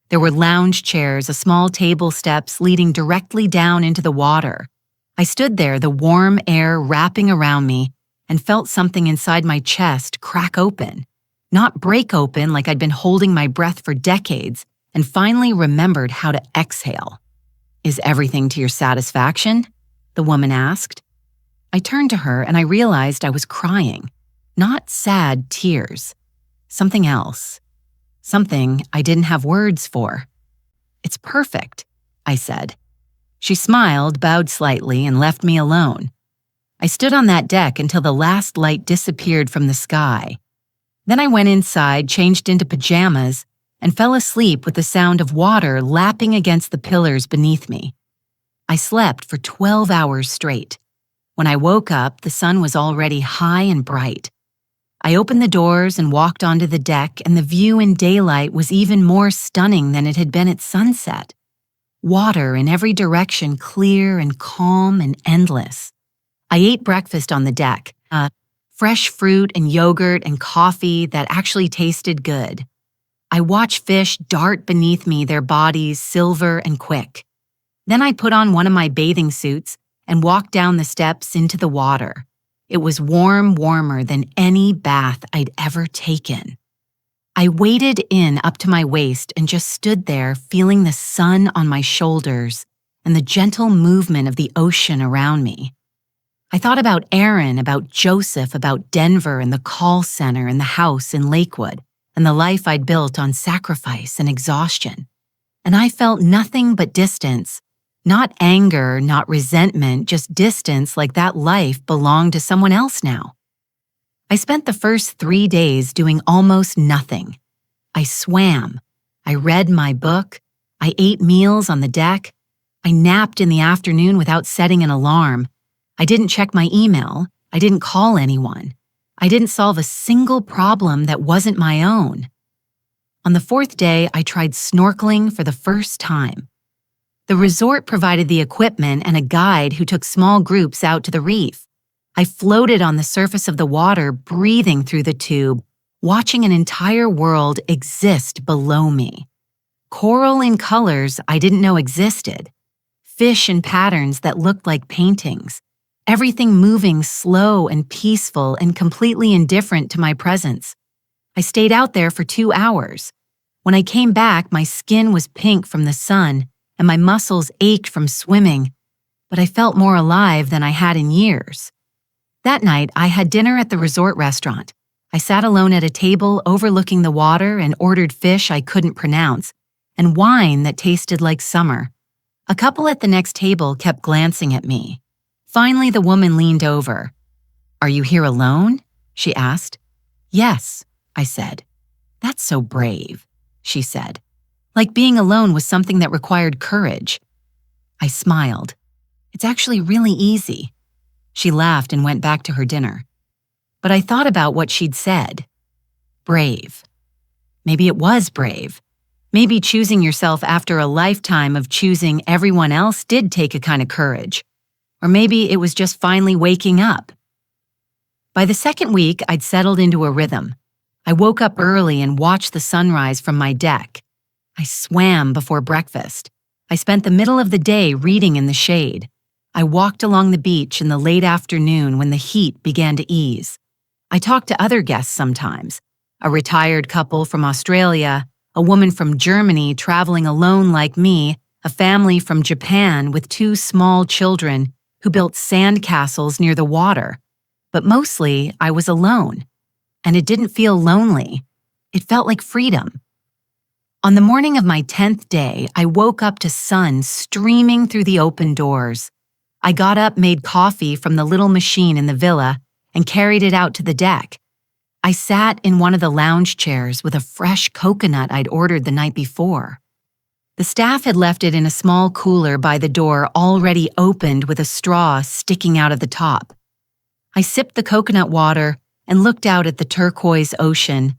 There were lounge chairs, a small table, steps leading directly down into the water. I stood there, the warm air wrapping around me, and felt something inside my chest crack open. Not break open like I'd been holding my breath for decades, and finally remembered how to exhale. "Is everything to your satisfaction?" the woman asked. I turned to her and I realized I was crying. Not sad tears. Something else. Something I didn't have words for. "It's perfect," I said. She smiled, bowed slightly, and left me alone. I stood on that deck until the last light disappeared from the sky. Then I went inside, changed into pajamas, and fell asleep with the sound of water lapping against the pillars beneath me. I slept for 12 hours straight. When I woke up, the sun was already high and bright. I opened the doors and walked onto the deck, and the view in daylight was even more stunning than it had been at sunset. Water in every direction, clear and calm and endless. I ate breakfast on the deck, fresh fruit and yogurt and coffee that actually tasted good. I watched fish dart beneath me, their bodies silver and quick. Then I put on one of my bathing suits and walked down the steps into the water. It was warm, warmer than any bath I'd ever taken. I waded in up to my waist and just stood there feeling the sun on my shoulders and the gentle movement of the ocean around me. I thought about Aaron, about Joseph, about Denver and the call center and the house in Lakewood and the life I'd built on sacrifice and exhaustion. And I felt nothing but distance. Not anger, not resentment, just distance, like that life belonged to someone else now. I spent the first 3 days doing almost nothing. I swam. I read my book. I ate meals on the deck. I napped in the afternoon without setting an alarm. I didn't check my email. I didn't call anyone. I didn't solve a single problem that wasn't my own. On the 4th day, I tried snorkeling for the first time. The resort provided the equipment and a guide who took small groups out to the reef. I floated on the surface of the water, breathing through the tube, watching an entire world exist below me. Coral in colors I didn't know existed. Fish in patterns that looked like paintings. Everything moving slow and peaceful and completely indifferent to my presence. I stayed out there for 2 hours. When I came back, my skin was pink from the sun and my muscles ached from swimming, but I felt more alive than I had in years. That night, I had dinner at the resort restaurant. I sat alone at a table overlooking the water and ordered fish I couldn't pronounce and wine that tasted like summer. A couple at the next table kept glancing at me. Finally, the woman leaned over. "Are you here alone?" she asked. "Yes," I said. "That's so brave," she said. Like being alone was something that required courage. I smiled. "It's actually really easy." She laughed and went back to her dinner. But I thought about what she'd said. Brave. Maybe it was brave. Maybe choosing yourself after a lifetime of choosing everyone else did take a kind of courage. Or maybe it was just finally waking up. By the second week, I'd settled into a rhythm. I woke up early and watched the sunrise from my deck. I swam before breakfast. I spent the middle of the day reading in the shade. I walked along the beach in the late afternoon when the heat began to ease. I talked to other guests sometimes, a retired couple from Australia, a woman from Germany traveling alone like me, a family from Japan with 2 small children who built sand castles near the water. But mostly, I was alone. And it didn't feel lonely. It felt like freedom. On the morning of my 10th day, I woke up to sun streaming through the open doors. I got up, made coffee from the little machine in the villa, and carried it out to the deck. I sat in one of the lounge chairs with a fresh coconut I'd ordered the night before. The staff had left it in a small cooler by the door, already opened with a straw sticking out of the top. I sipped the coconut water and looked out at the turquoise ocean,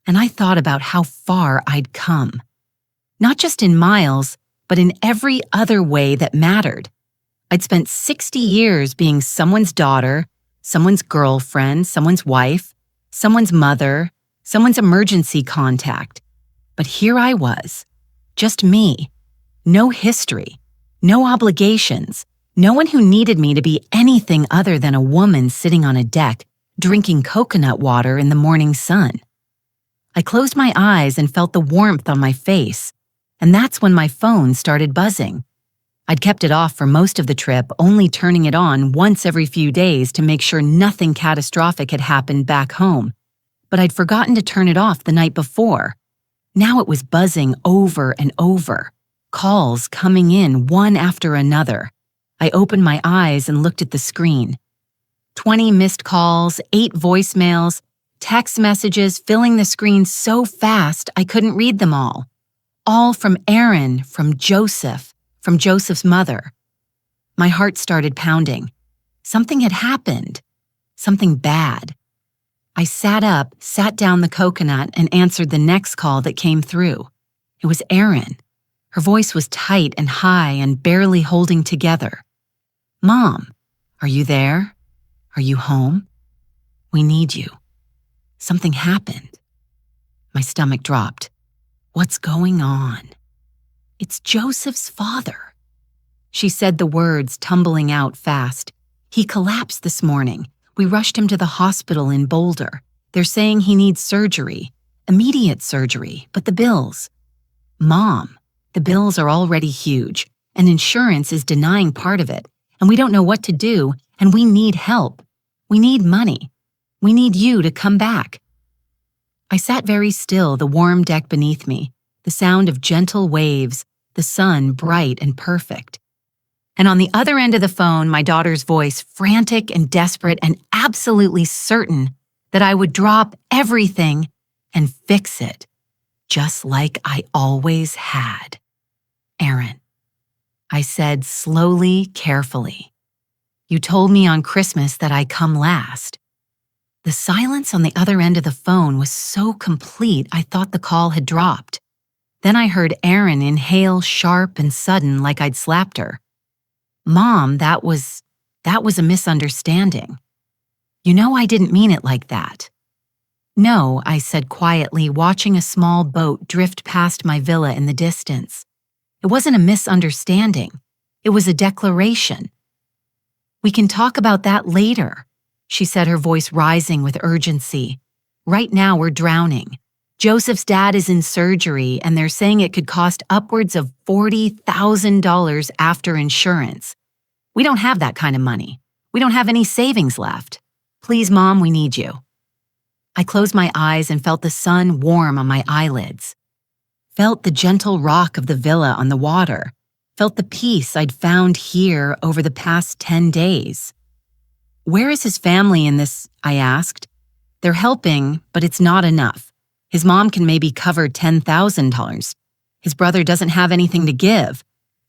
and I thought about how far I'd come. Not just in miles, but in every other way that mattered. I'd spent 60 years being someone's daughter, someone's girlfriend, someone's wife, someone's mother, someone's emergency contact. But here I was, just me. No history, no obligations, no one who needed me to be anything other than a woman sitting on a deck, drinking coconut water in the morning sun. I closed my eyes and felt the warmth on my face, and that's when my phone started buzzing. I'd kept it off for most of the trip, only turning it on once every few days to make sure nothing catastrophic had happened back home. But I'd forgotten to turn it off the night before. Now it was buzzing over and over, calls coming in one after another. I opened my eyes and looked at the screen. 20 missed calls, 8 voicemails, text messages filling the screen so fast I couldn't read them all. All from Aaron, from Joseph, from Joseph's mother. My heart started pounding. Something had happened. Something bad. I sat up, sat down the coconut, and answered the next call that came through. It was Erin. Her voice was tight and high and barely holding together. "Mom, are you there? Are you home? We need you." Something happened. My stomach dropped. What's going on? It's Joseph's father. She said the words, tumbling out fast. "He collapsed this morning. We rushed him to the hospital in Boulder. They're saying he needs surgery, immediate surgery, but the bills." "Mom, the bills are already huge, and insurance is denying part of it, and we don't know what to do, and we need help. We need money. We need you to come back." I sat very still, the warm deck beneath me, the sound of gentle waves, the sun bright and perfect. And on the other end of the phone, my daughter's voice, frantic and desperate and absolutely certain that I would drop everything and fix it, just like I always had. "Aaron," I said slowly, carefully. "You told me on Christmas that I come last." The silence on the other end of the phone was so complete I thought the call had dropped. Then I heard Erin inhale sharp and sudden like I'd slapped her. "Mom, that was a misunderstanding. You know I didn't mean it like that." "No," I said quietly, watching a small boat drift past my villa in the distance. "It wasn't a misunderstanding. It was a declaration." "We can talk about that later," she said, her voice rising with urgency. "Right now we're drowning. Joseph's dad is in surgery, and they're saying it could cost upwards of $40,000 after insurance. We don't have that kind of money. We don't have any savings left. Please, Mom, we need you." I closed my eyes and felt the sun warm on my eyelids. Felt the gentle rock of the villa on the water. Felt the peace I'd found here over the past 10 days. "Where is his family in this?" I asked. "They're helping, but it's not enough. His mom can maybe cover $10,000. His brother doesn't have anything to give.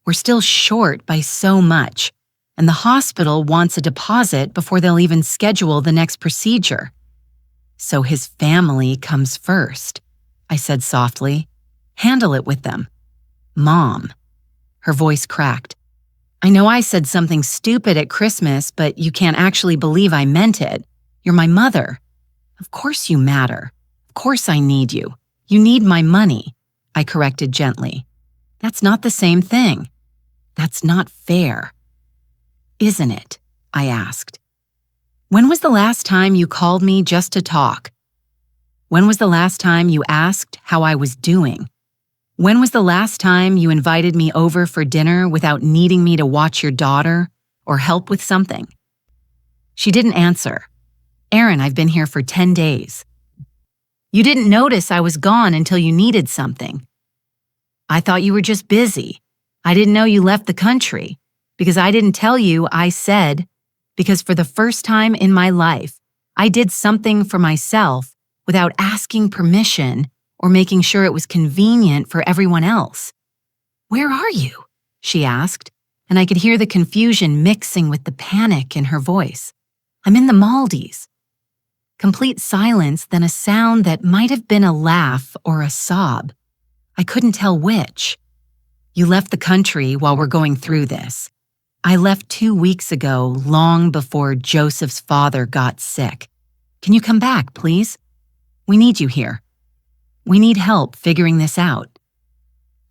We're still short by so much, and the hospital wants a deposit before they'll even schedule the next procedure." "So his family comes first," I said softly. "Handle it with them." "Mom," her voice cracked. "I know I said something stupid at Christmas, but you can't actually believe I meant it. You're my mother. Of course you matter. Of course I need you. You need my money," I corrected gently. "That's not the same thing. That's not fair." "Isn't it?" I asked. "When was the last time you called me just to talk? When was the last time you asked how I was doing? When was the last time you invited me over for dinner without needing me to watch your daughter or help with something?" She didn't answer. "Aaron, I've been here for 10 days. You didn't notice I was gone until you needed something. I thought you were just busy. I didn't know you left the country. Because I didn't tell you, I said, because for the first time in my life, I did something for myself without asking permission or making sure it was convenient for everyone else." "Where are you?" she asked, and I could hear the confusion mixing with the panic in her voice. "I'm in the Maldives." Complete silence, then a sound that might have been a laugh or a sob. I couldn't tell which. "You left the country while we're going through this. I left 2 weeks ago, long before Joseph's father got sick. Can you come back, please? We need you here. We need help figuring this out."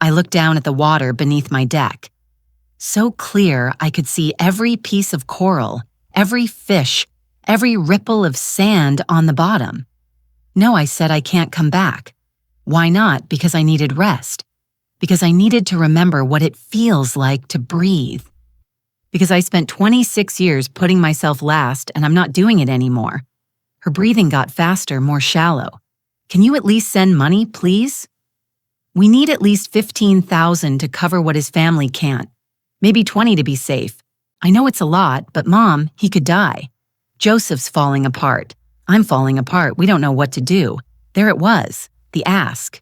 I looked down at the water beneath my deck. So clear I could see every piece of coral, every fish, every ripple of sand on the bottom. "No," I said, "I can't come back." "Why not?" "Because I needed rest." because I needed to remember what it feels like to breathe. Because I spent 26 years putting myself last and I'm not doing it anymore. Her breathing got faster, more shallow. Can you at least send money, please? We need at least $15,000 to cover what his family can't. Maybe 20 to be safe. I know it's a lot, but Mom, he could die. Joseph's falling apart. I'm falling apart. We don't know what to do. There it was, the ask.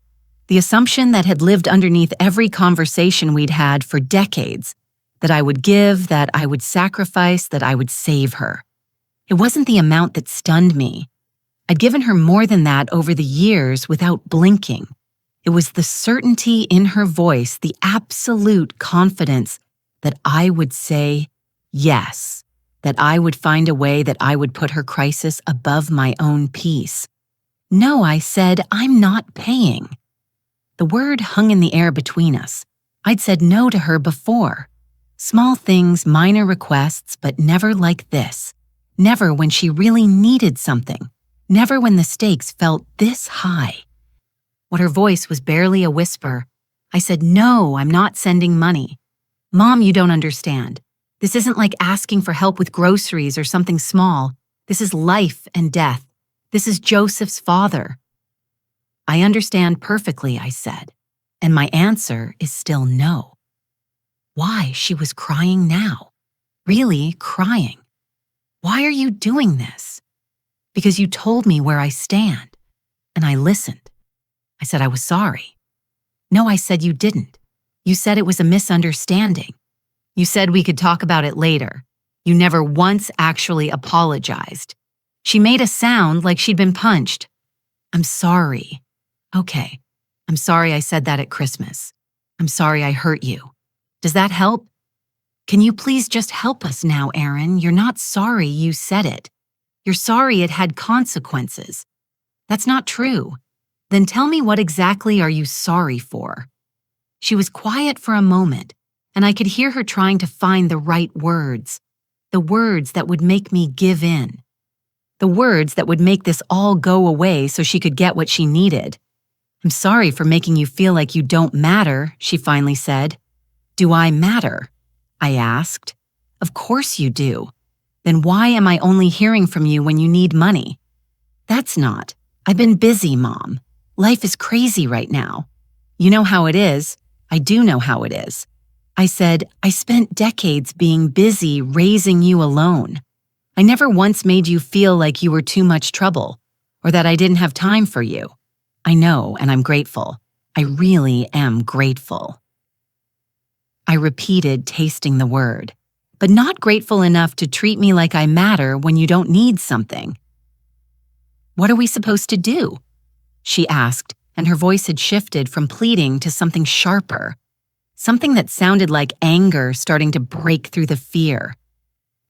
The assumption that had lived underneath every conversation we'd had for decades, that I would give, that I would sacrifice, that I would save her. It wasn't the amount that stunned me. I'd given her more than that over the years without blinking. It was the certainty in her voice, the absolute confidence that I would say yes, that I would find a way, that I would put her crisis above my own peace. No, I said, I'm not paying. The word hung in the air between us. I'd said no to her before. Small things, minor requests, but never like this. Never when she really needed something. Never when the stakes felt this high. What her voice was barely a whisper. I said, no, I'm not sending money. Mom, you don't understand. This isn't like asking for help with groceries or something small. This is life and death. This is Joseph's father. I understand perfectly, I said, and my answer is still no. Why? She was crying now. Really crying. Why are you doing this? Because you told me where I stand, and I listened. I said I was sorry. No, I said you didn't. You said it was a misunderstanding. You said we could talk about it later. You never once actually apologized. She made a sound like she'd been punched. I'm sorry. Okay. I'm sorry I said that at Christmas. I'm sorry I hurt you. Does that help? Can you please just help us now, Aaron? You're not sorry you said it. You're sorry it had consequences. That's not true. Then tell me, what exactly are you sorry for? She was quiet for a moment, and I could hear her trying to find the right words, the words that would make me give in, the words that would make this all go away so she could get what she needed. I'm sorry for making you feel like you don't matter, she finally said. Do I matter? I asked. Of course you do. Then why am I only hearing from you when you need money? That's not. I've been busy, Mom. Life is crazy right now. You know how it is. I do know how it is. I said, I spent decades being busy raising you alone. I never once made you feel like you were too much trouble or that I didn't have time for you. I know, and I'm grateful. I really am grateful. I repeated, tasting the word, but not grateful enough to treat me like I matter when you don't need something. What are we supposed to do? She asked, and her voice had shifted from pleading to something sharper, something that sounded like anger starting to break through the fear.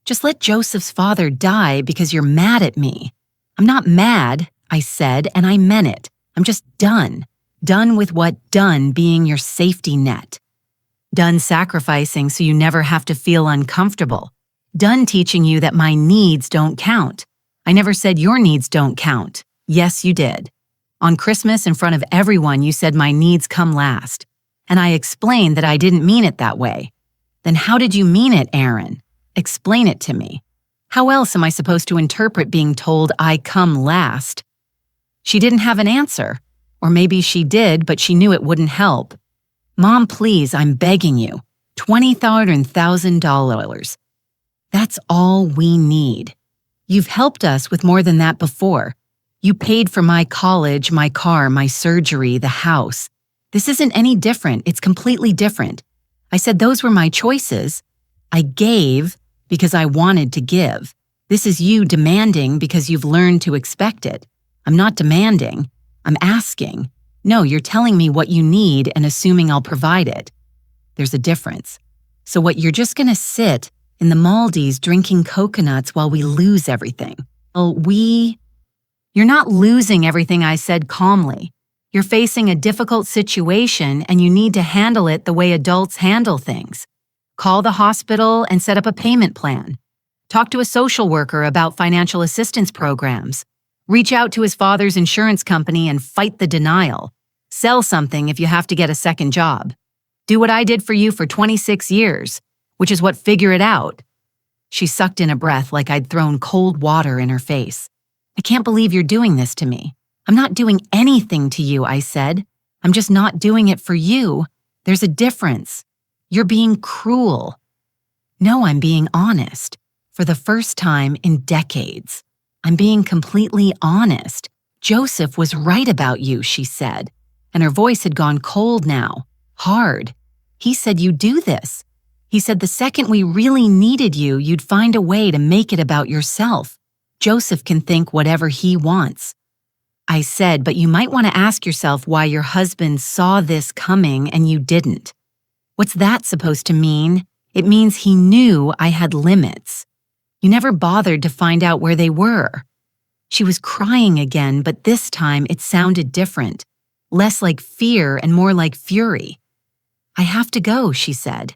Just let Joseph's father die because you're mad at me. I'm not mad, I said, and I meant it. I'm just done. Done with what done being your safety net. Done sacrificing so you never have to feel uncomfortable. Done teaching you that my needs don't count. I never said your needs don't count. Yes, you did. On Christmas, in front of everyone, you said my needs come last. And I explained that I didn't mean it that way. Then how did you mean it, Aaron? Explain it to me. How else am I supposed to interpret being told I come last? She didn't have an answer. Or maybe she did, but she knew it wouldn't help. Mom, please, I'm begging you. $20,000. That's all we need. You've helped us with more than that before. You paid for my college, my car, my surgery, the house. This isn't any different. It's completely different. I said those were my choices. I gave because I wanted to give. This is you demanding because you've learned to expect it. I'm not demanding. I'm asking. No, you're telling me what you need and assuming I'll provide it. There's a difference. So what, you're just gonna sit in the Maldives drinking coconuts while we lose everything? Well, You're not losing everything, I said calmly. You're facing a difficult situation and you need to handle it the way adults handle things. Call the hospital and set up a payment plan. Talk to a social worker about financial assistance programs. Reach out to his father's insurance company and fight the denial. Sell something if you have to get a second job. Do what I did for you for 26 years, which is what figure it out. She sucked in a breath like I'd thrown cold water in her face. I can't believe you're doing this to me. I'm not doing anything to you, I said. I'm just not doing it for you. There's a difference. You're being cruel. No, I'm being honest. For the first time in decades. I'm being completely honest. Joseph was right about you, she said. And her voice had gone cold now, hard. He said you'd do this. He said the second we really needed you, you'd find a way to make it about yourself. Joseph can think whatever he wants. I said, but you might want to ask yourself why your husband saw this coming and you didn't. What's that supposed to mean? It means he knew I had limits. You never bothered to find out where they were. She was crying again, but this time it sounded different. Less like fear and more like fury. I have to go, she said.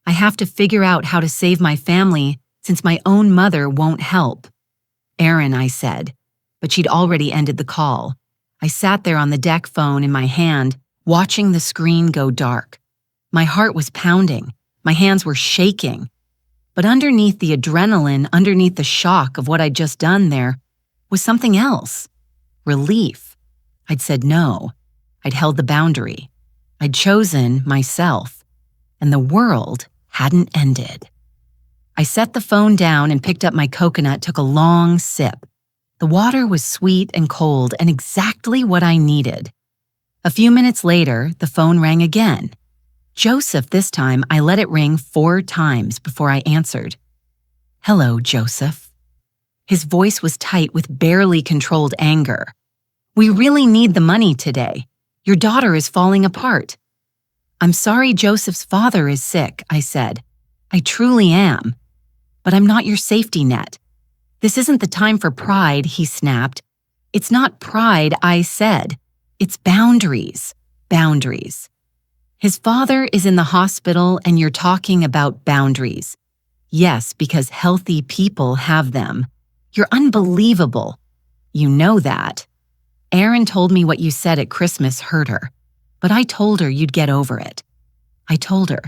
I have to figure out how to save my family since my own mother won't help. Aaron, I said, but she'd already ended the call. I sat there on the deck phone in my hand, watching the screen go dark. My heart was pounding. My hands were shaking. But underneath the adrenaline, underneath the shock of what I'd just done there, was something else. Relief. I'd said no. I'd held the boundary. I'd chosen myself. And the world hadn't ended. I set the phone down and picked up my coconut, took a long sip. The water was sweet and cold and exactly what I needed. A few minutes later, the phone rang again. Joseph, this time, I let it ring 4 times before I answered. Hello, Joseph. His voice was tight with barely controlled anger. We really need the money today. Your daughter is falling apart. I'm sorry Joseph's father is sick, I said. I truly am. But I'm not your safety net. This isn't the time for pride, he snapped. It's not pride, I said. It's boundaries. Boundaries. His father is in the hospital and you're talking about boundaries. Yes, because healthy people have them. You're unbelievable. You know that. Erin told me what you said at Christmas hurt her, but I told her you'd get over it. I told her,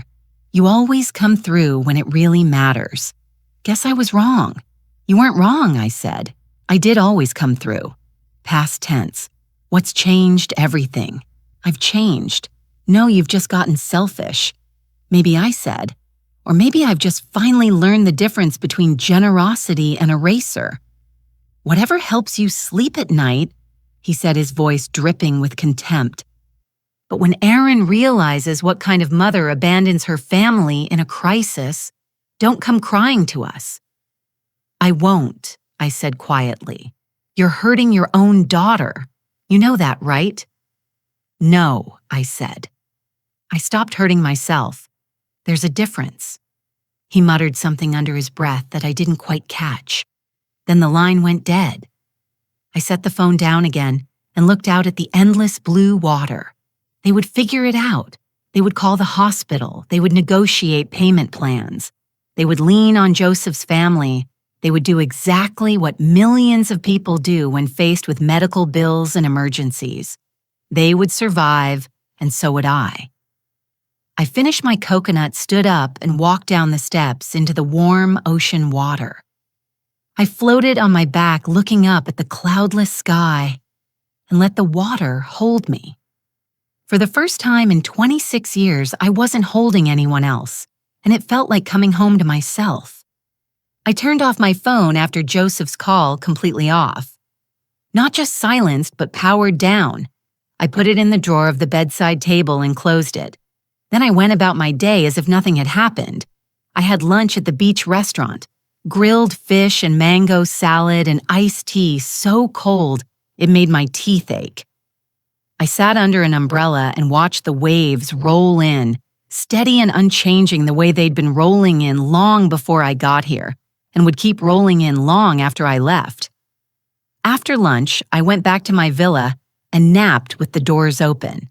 you always come through when it really matters. Guess I was wrong. You weren't wrong, I said. I did always come through. Past tense. What's changed? Everything. I've changed. No, you've just gotten selfish. Maybe I said. Or maybe I've just finally learned the difference between generosity and eraser. Whatever helps you sleep at night, he said, his voice dripping with contempt. But when Erin realizes what kind of mother abandons her family in a crisis, don't come crying to us. I won't, I said quietly. You're hurting your own daughter. You know that, right? No, I said. I stopped hurting myself. There's a difference. He muttered something under his breath that I didn't quite catch. Then the line went dead. I set the phone down again and looked out at the endless blue water. They would figure it out. They would call the hospital. They would negotiate payment plans. They would lean on Joseph's family. They would do exactly what millions of people do when faced with medical bills and emergencies. They would survive, and so would I. I finished my coconut, stood up, and walked down the steps into the warm ocean water. I floated on my back, looking up at the cloudless sky, and let the water hold me. For the first time in 26 years, I wasn't holding anyone else, and it felt like coming home to myself. I turned off my phone after Joseph's call, completely off. Not just silenced, but powered down. I put it in the drawer of the bedside table and closed it. Then I went about my day as if nothing had happened. I had lunch at the beach restaurant, grilled fish and mango salad and iced tea so cold it made my teeth ache. I sat under an umbrella and watched the waves roll in, steady and unchanging the way they'd been rolling in long before I got here, and would keep rolling in long after I left. After lunch, I went back to my villa and napped with the doors open.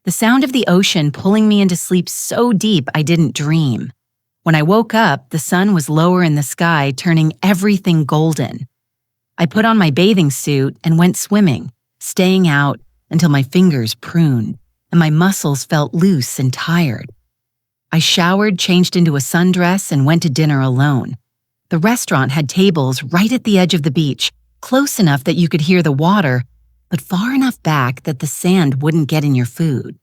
The sound of the ocean pulling me into sleep so deep I didn't dream. When I woke up, the sun was lower in the sky, turning everything golden. I put on my bathing suit and went swimming, staying out, until my fingers pruned and my muscles felt loose and tired. I showered, changed into a sundress, and went to dinner alone. The restaurant had tables right at the edge of the beach, close enough that you could hear the water, but far enough back that the sand wouldn't get in your food.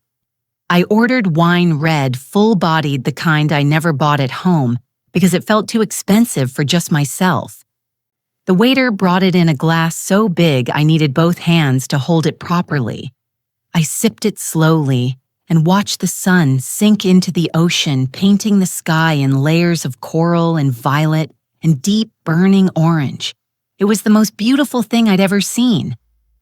I ordered wine red, full-bodied, the kind I never bought at home because it felt too expensive for just myself. The waiter brought it in a glass so big I needed both hands to hold it properly. I sipped it slowly and watched the sun sink into the ocean, painting the sky in layers of coral and violet and deep burning orange. It was the most beautiful thing I'd ever seen,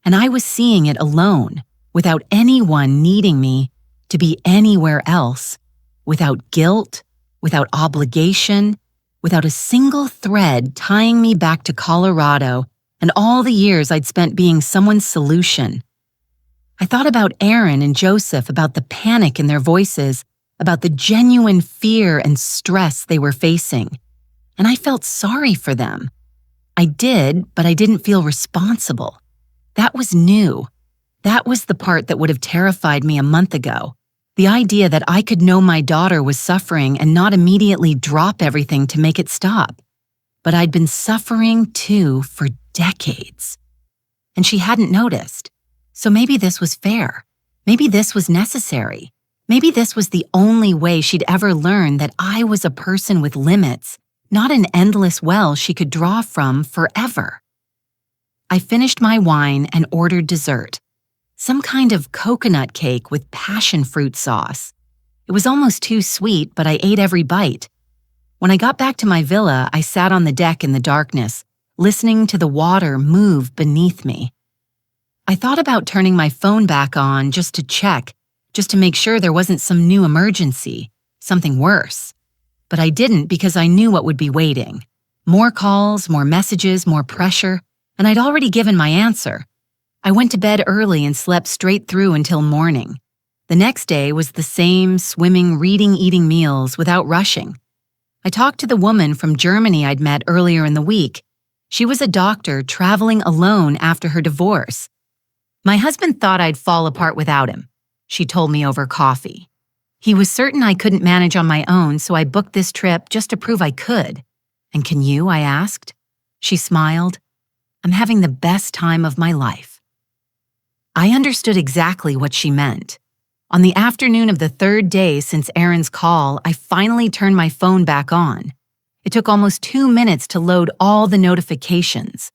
and I was seeing it alone, without anyone needing me to be anywhere else, without guilt, without obligation, without a single thread tying me back to Colorado and all the years I'd spent being someone's solution. I thought about Aaron and Joseph, about the panic in their voices, about the genuine fear and stress they were facing, and I felt sorry for them. I did, but I didn't feel responsible. That was new. That was the part that would have terrified me a month ago. The idea that I could know my daughter was suffering and not immediately drop everything to make it stop. But I'd been suffering too for decades. And she hadn't noticed. So maybe this was fair. Maybe this was necessary. Maybe this was the only way she'd ever learn that I was a person with limits, not an endless well she could draw from forever. I finished my wine and ordered dessert. Some kind of coconut cake with passion fruit sauce. It was almost too sweet, but I ate every bite. When I got back to my villa, I sat on the deck in the darkness, listening to the water move beneath me. I thought about turning my phone back on just to check, just to make sure there wasn't some new emergency, something worse. But I didn't because I knew what would be waiting. More calls, more messages, more pressure, and I'd already given my answer. I went to bed early and slept straight through until morning. The next day was the same swimming, reading, eating meals without rushing. I talked to the woman from Germany I'd met earlier in the week. She was a doctor traveling alone after her divorce. My husband thought I'd fall apart without him, she told me over coffee. He was certain I couldn't manage on my own, so I booked this trip just to prove I could. And can you? I asked. She smiled. I'm having the best time of my life. I understood exactly what she meant. On the afternoon of the third day since Aaron's call, I finally turned my phone back on. It took almost 2 minutes to load all the notifications.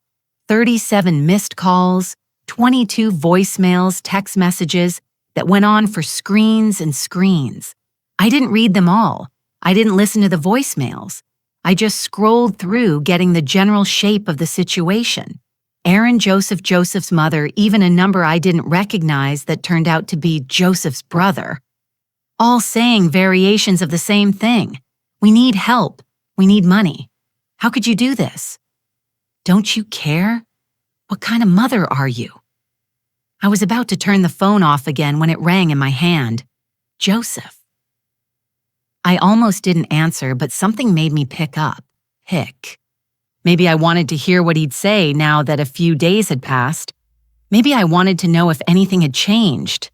37 missed calls, 22 voicemails, text messages that went on for screens and screens. I didn't read them all. I didn't listen to the voicemails. I just scrolled through, getting the general shape of the situation. Aaron, Joseph, Joseph's mother, even a number I didn't recognize that turned out to be Joseph's brother. All saying variations of the same thing. We need help. We need money. How could you do this? Don't you care? What kind of mother are you? I was about to turn the phone off again when it rang in my hand. Joseph. I almost didn't answer, but something made me pick up. Hick. Maybe I wanted to hear what he'd say now that a few days had passed. Maybe I wanted to know if anything had changed.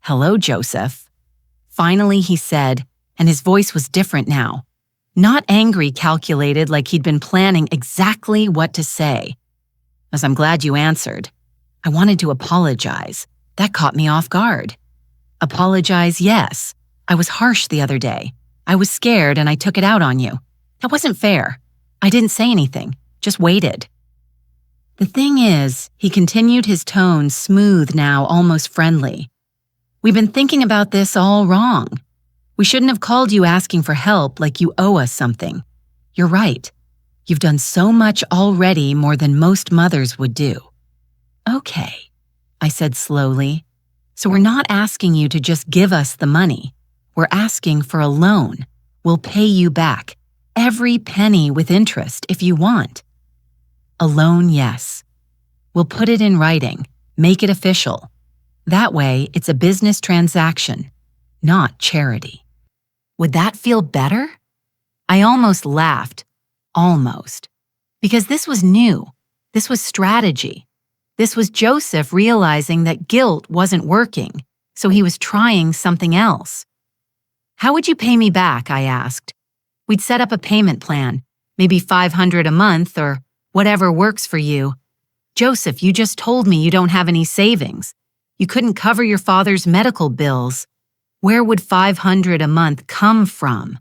Hello, Joseph. Finally, he said, and his voice was different now. Not angry, calculated, like he'd been planning exactly what to say. As I'm glad you answered. I wanted to apologize. That caught me off guard. Apologize, yes. I was harsh the other day. I was scared and I took it out on you. That wasn't fair. I didn't say anything, just waited. The thing is, he continued, his tone smooth now, almost friendly. We've been thinking about this all wrong. We shouldn't have called you asking for help like you owe us something. You're right. You've done so much already, more than most mothers would do. Okay, I said slowly. So we're not asking you to just give us the money. We're asking for a loan. We'll pay you back. Every penny with interest if you want. A loan, yes. We'll put it in writing, make it official. That way, it's a business transaction, not charity. Would that feel better? I almost laughed. Almost. Because this was new. This was strategy. This was Joseph realizing that guilt wasn't working, so he was trying something else. "How would you pay me back?" I asked. "We'd set up a payment plan, maybe $500 a month or whatever works for you." "Joseph, you just told me you don't have any savings. You couldn't cover your father's medical bills. Where would $500 a month come from?"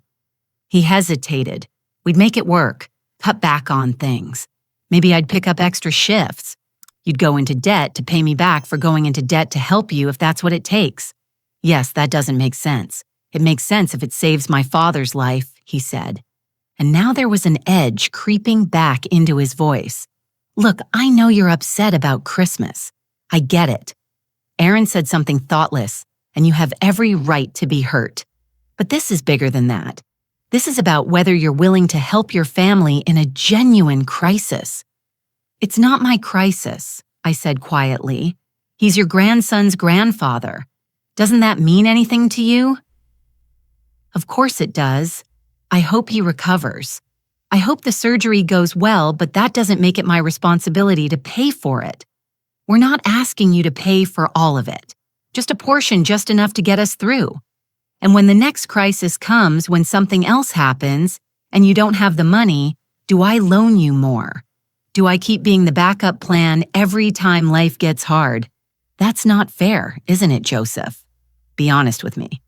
He hesitated. "We'd make it work, cut back on things. Maybe I'd pick up extra shifts. You'd go into debt to pay me back for going into debt to help you if that's what it takes." "Yes, that doesn't make sense. It makes sense if it saves my father's life," he said. And now there was an edge creeping back into his voice. "Look, I know you're upset about Christmas. I get it. Aaron said something thoughtless, and you have every right to be hurt. But this is bigger than that. This is about whether you're willing to help your family in a genuine crisis." "It's not my crisis," I said quietly. "He's your grandson's grandfather. Doesn't that mean anything to you?" "Of course it does. I hope he recovers. I hope the surgery goes well, but that doesn't make it my responsibility to pay for it. We're not asking you to pay for all of it. Just a portion, just enough to get us through. And when the next crisis comes, when something else happens, and you don't have the money, do I loan you more? Do I keep being the backup plan every time life gets hard? That's not fair, isn't it, Joseph? Be honest with me.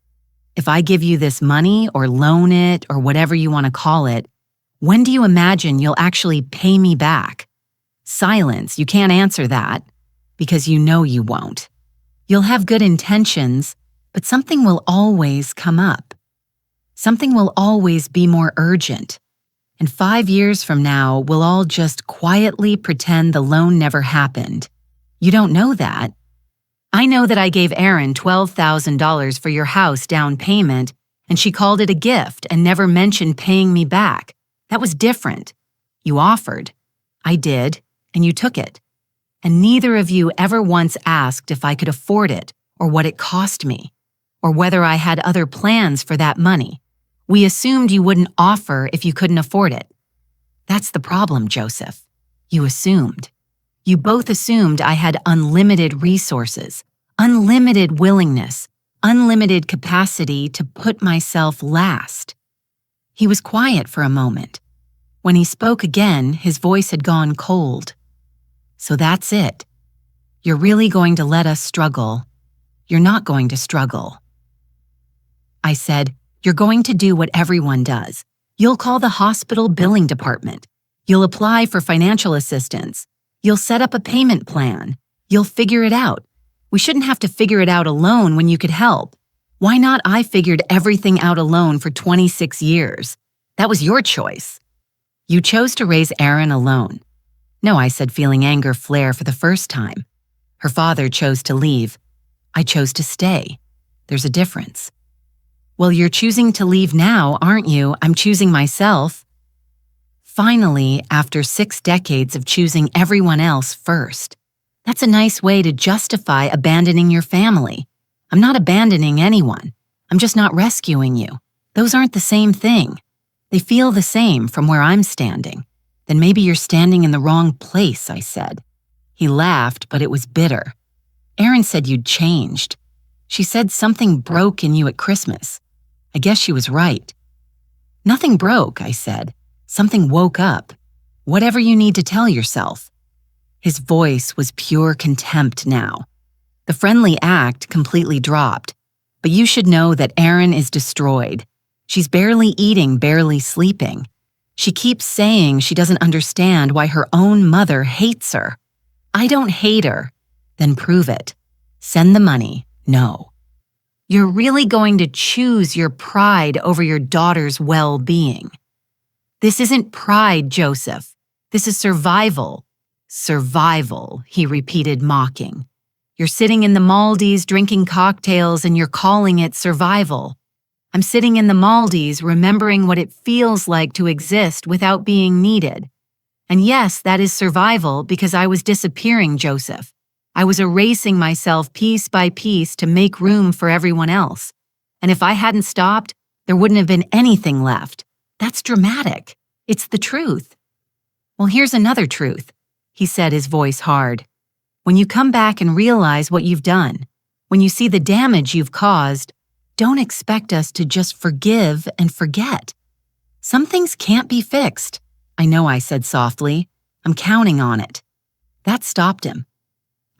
If I give you this money or loan it or whatever you want to call it, when do you imagine you'll actually pay me back?" Silence. You can't answer that because you know you won't. You'll have good intentions, but something will always come up. Something will always be more urgent. And 5 years from now, we'll all just quietly pretend the loan never happened. You don't know that. I know that I gave Erin $12,000 for your house down payment, and she called it a gift and never mentioned paying me back. That was different. You offered. I did, and you took it. And neither of you ever once asked if I could afford it or what it cost me, or whether I had other plans for that money. We assumed you wouldn't offer if you couldn't afford it. That's the problem, Joseph. You assumed. You both assumed I had unlimited resources, unlimited willingness, unlimited capacity to put myself last. He was quiet for a moment. When he spoke again, his voice had gone cold. "So that's it. You're really going to let us struggle. You're not going to struggle." I said, "You're going to do what everyone does. You'll call the hospital billing department. You'll apply for financial assistance. You'll set up a payment plan. You'll figure it out. We shouldn't have to figure it out alone when you could help. Why not I figured everything out alone for 26 years? That was your choice. You chose to raise Erin alone." "No," I said, feeling anger flare for the first time. "Her father chose to leave. I chose to stay. There's a difference." "Well, you're choosing to leave now, aren't you? I'm choosing myself." Finally, after 6 decades of choosing everyone else first. That's a nice way to justify abandoning your family. I'm not abandoning anyone. I'm just not rescuing you. Those aren't the same thing. They feel the same from where I'm standing. "Then maybe you're standing in the wrong place," I said. He laughed, but it was bitter. "Erin said you'd changed. She said something broke in you at Christmas. I guess she was right." "Nothing broke," I said. "Something woke up. Whatever you need to tell yourself." His voice was pure contempt now. The friendly act completely dropped. "But you should know that Erin is destroyed. She's barely eating, barely sleeping. She keeps saying she doesn't understand why her own mother hates her. I don't hate her. Then prove it. Send the money. No. You're really going to choose your pride over your daughter's well-being. This isn't pride, Joseph. This is survival." "Survival," he repeated, mocking. "You're sitting in the Maldives drinking cocktails and you're calling it survival. I'm sitting in the Maldives remembering what it feels like to exist without being needed. And yes, that is survival because I was disappearing, Joseph. I was erasing myself piece by piece to make room for everyone else. And if I hadn't stopped, there wouldn't have been anything left. That's dramatic. It's the truth." "Well, here's another truth," he said, his voice hard. When you come back and realize what you've done, when you see the damage you've caused, don't expect us to just forgive and forget. Some things can't be fixed. I know, I said softly. I'm counting on it. That stopped him.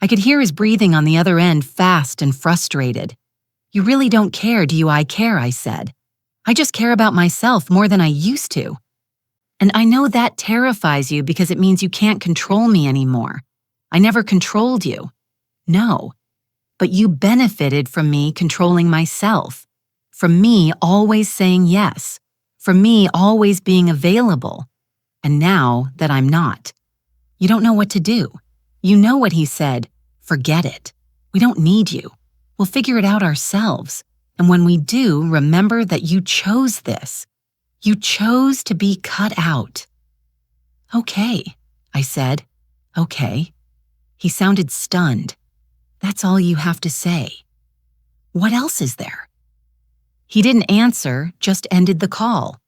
I could hear his breathing on the other end, fast and frustrated. You really don't care, do you? I care, I said. I just care about myself more than I used to. And I know that terrifies you because it means you can't control me anymore. I never controlled you. No. But you benefited from me controlling myself, from me always saying yes, from me always being available. And now that I'm not, you don't know what to do. You know what he said. Forget it. We don't need you. We'll figure it out ourselves. And when we do, remember that you chose this. You chose to be cut out. Okay, I said. Okay. He sounded stunned. That's all you have to say. What else is there? He didn't answer, just ended the call.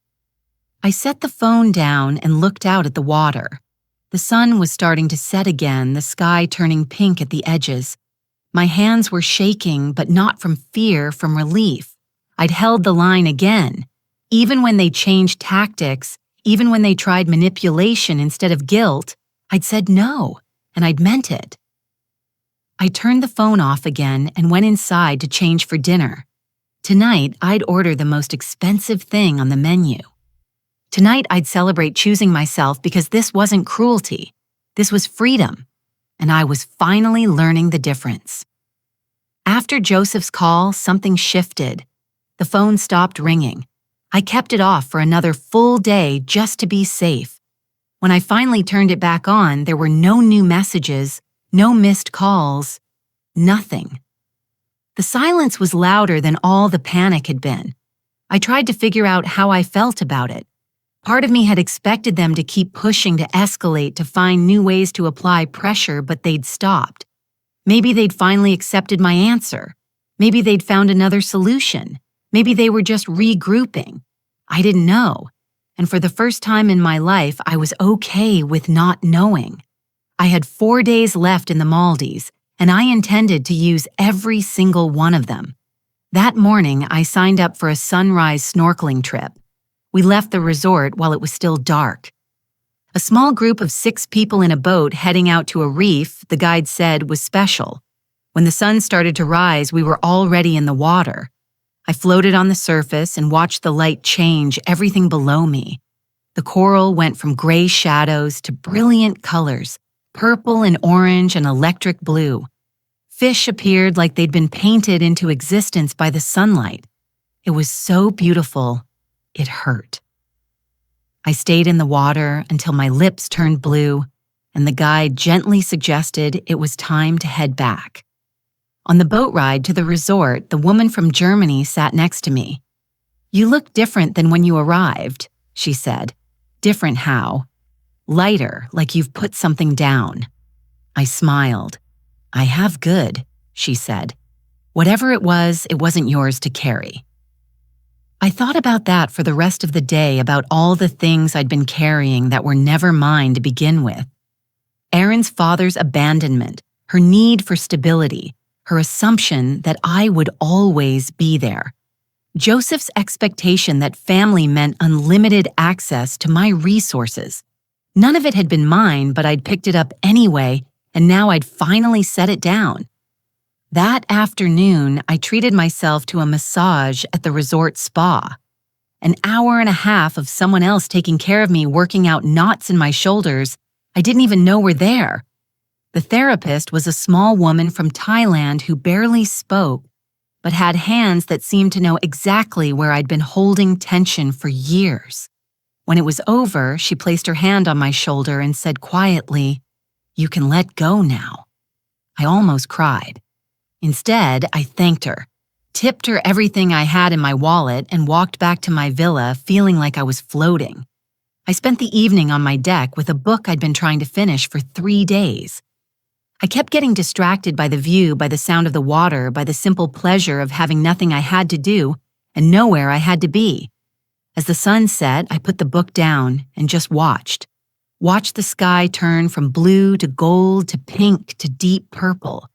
I set the phone down and looked out at the water. The sun was starting to set again, the sky turning pink at the edges. My hands were shaking, but not from fear, from relief. I'd held the line again. Even when they changed tactics, even when they tried manipulation instead of guilt, I'd said no, and I'd meant it. I turned the phone off again and went inside to change for dinner. Tonight, I'd order the most expensive thing on the menu. Tonight, I'd celebrate choosing myself because this wasn't cruelty. This was freedom, and I was finally learning the difference. After Joseph's call, something shifted. The phone stopped ringing. I kept it off for another full day just to be safe. When I finally turned it back on, there were no new messages, no missed calls, nothing. The silence was louder than all the panic had been. I tried to figure out how I felt about it. Part of me had expected them to keep pushing to escalate, to find new ways to apply pressure, but they'd stopped. Maybe they'd finally accepted my answer. Maybe they'd found another solution. Maybe they were just regrouping. I didn't know. And for the first time in my life, I was okay with not knowing. I had 4 days left in the Maldives, and I intended to use every single one of them. That morning, I signed up for a sunrise snorkeling trip. We left the resort while it was still dark. A small group of 6 people in a boat heading out to a reef, the guide said, was special. When the sun started to rise, we were already in the water. I floated on the surface and watched the light change everything below me. The coral went from gray shadows to brilliant colors, purple and orange and electric blue. Fish appeared like they'd been painted into existence by the sunlight. It was so beautiful, it hurt. I stayed in the water until my lips turned blue, and the guide gently suggested it was time to head back. On the boat ride to the resort, the woman from Germany sat next to me. "You look different than when you arrived," she said. "Different how?" "Lighter, like you've put something down." I smiled. "I have good," she said. "Whatever it wasn't yours to carry." I thought about that for the rest of the day, about all the things I'd been carrying that were never mine to begin with. Erin's father's abandonment, her need for stability, her assumption that I would always be there. Joseph's expectation that family meant unlimited access to my resources. None of it had been mine, but I'd picked it up anyway, and now I'd finally set it down. That afternoon, I treated myself to a massage at the resort spa. An hour and a half of someone else taking care of me, working out knots in my shoulders I didn't even know were there. The therapist was a small woman from Thailand who barely spoke, but had hands that seemed to know exactly where I'd been holding tension for years. When it was over, she placed her hand on my shoulder and said quietly, "You can let go now." I almost cried. Instead, I thanked her, tipped her everything I had in my wallet, and walked back to my villa feeling like I was floating. I spent the evening on my deck with a book I'd been trying to finish for 3 days. I kept getting distracted by the view, by the sound of the water, by the simple pleasure of having nothing I had to do and nowhere I had to be. As the sun set, I put the book down and just watched. Watch the sky turn from blue to gold to pink to deep purple.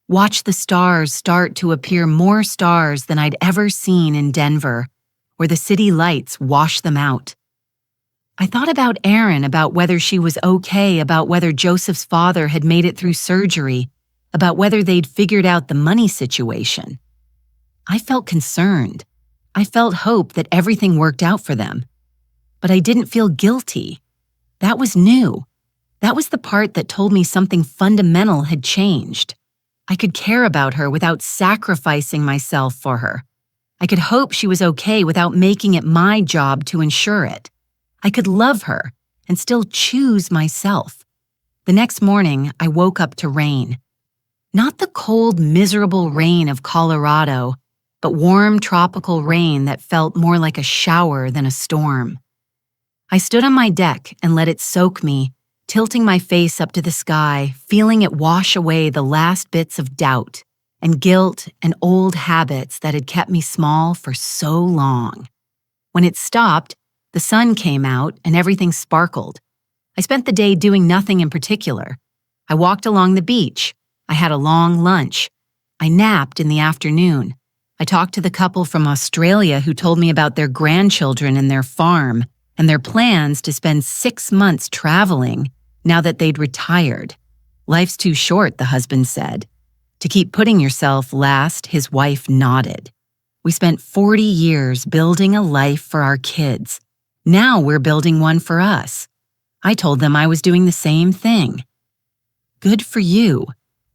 Watch the stars start to appear more stars than I'd ever seen in Denver, where the city lights wash them out. I thought about Erin, about whether she was okay, about whether Joseph's father had made it through surgery, about whether they'd figured out the money situation. I felt concerned. I felt hope that everything worked out for them. But I didn't feel guilty. That was new. That was the part that told me something fundamental had changed. I could care about her without sacrificing myself for her. I could hope she was okay without making it my job to ensure it. I could love her and still choose myself. The next morning, I woke up to rain. Not the cold, miserable rain of Colorado, but warm tropical rain that felt more like a shower than a storm. I stood on my deck and let it soak me, tilting my face up to the sky, feeling it wash away the last bits of doubt and guilt and old habits that had kept me small for so long. When it stopped, the sun came out and everything sparkled. I spent the day doing nothing in particular. I walked along the beach. I had a long lunch. I napped in the afternoon. I talked to the couple from Australia who told me about their grandchildren and their farm and their plans to spend 6 months traveling now that they'd retired. Life's too short, the husband said. To keep putting yourself last, his wife nodded. We spent 40 years building a life for our kids. Now we're building one for us. I told them I was doing the same thing. Good for you,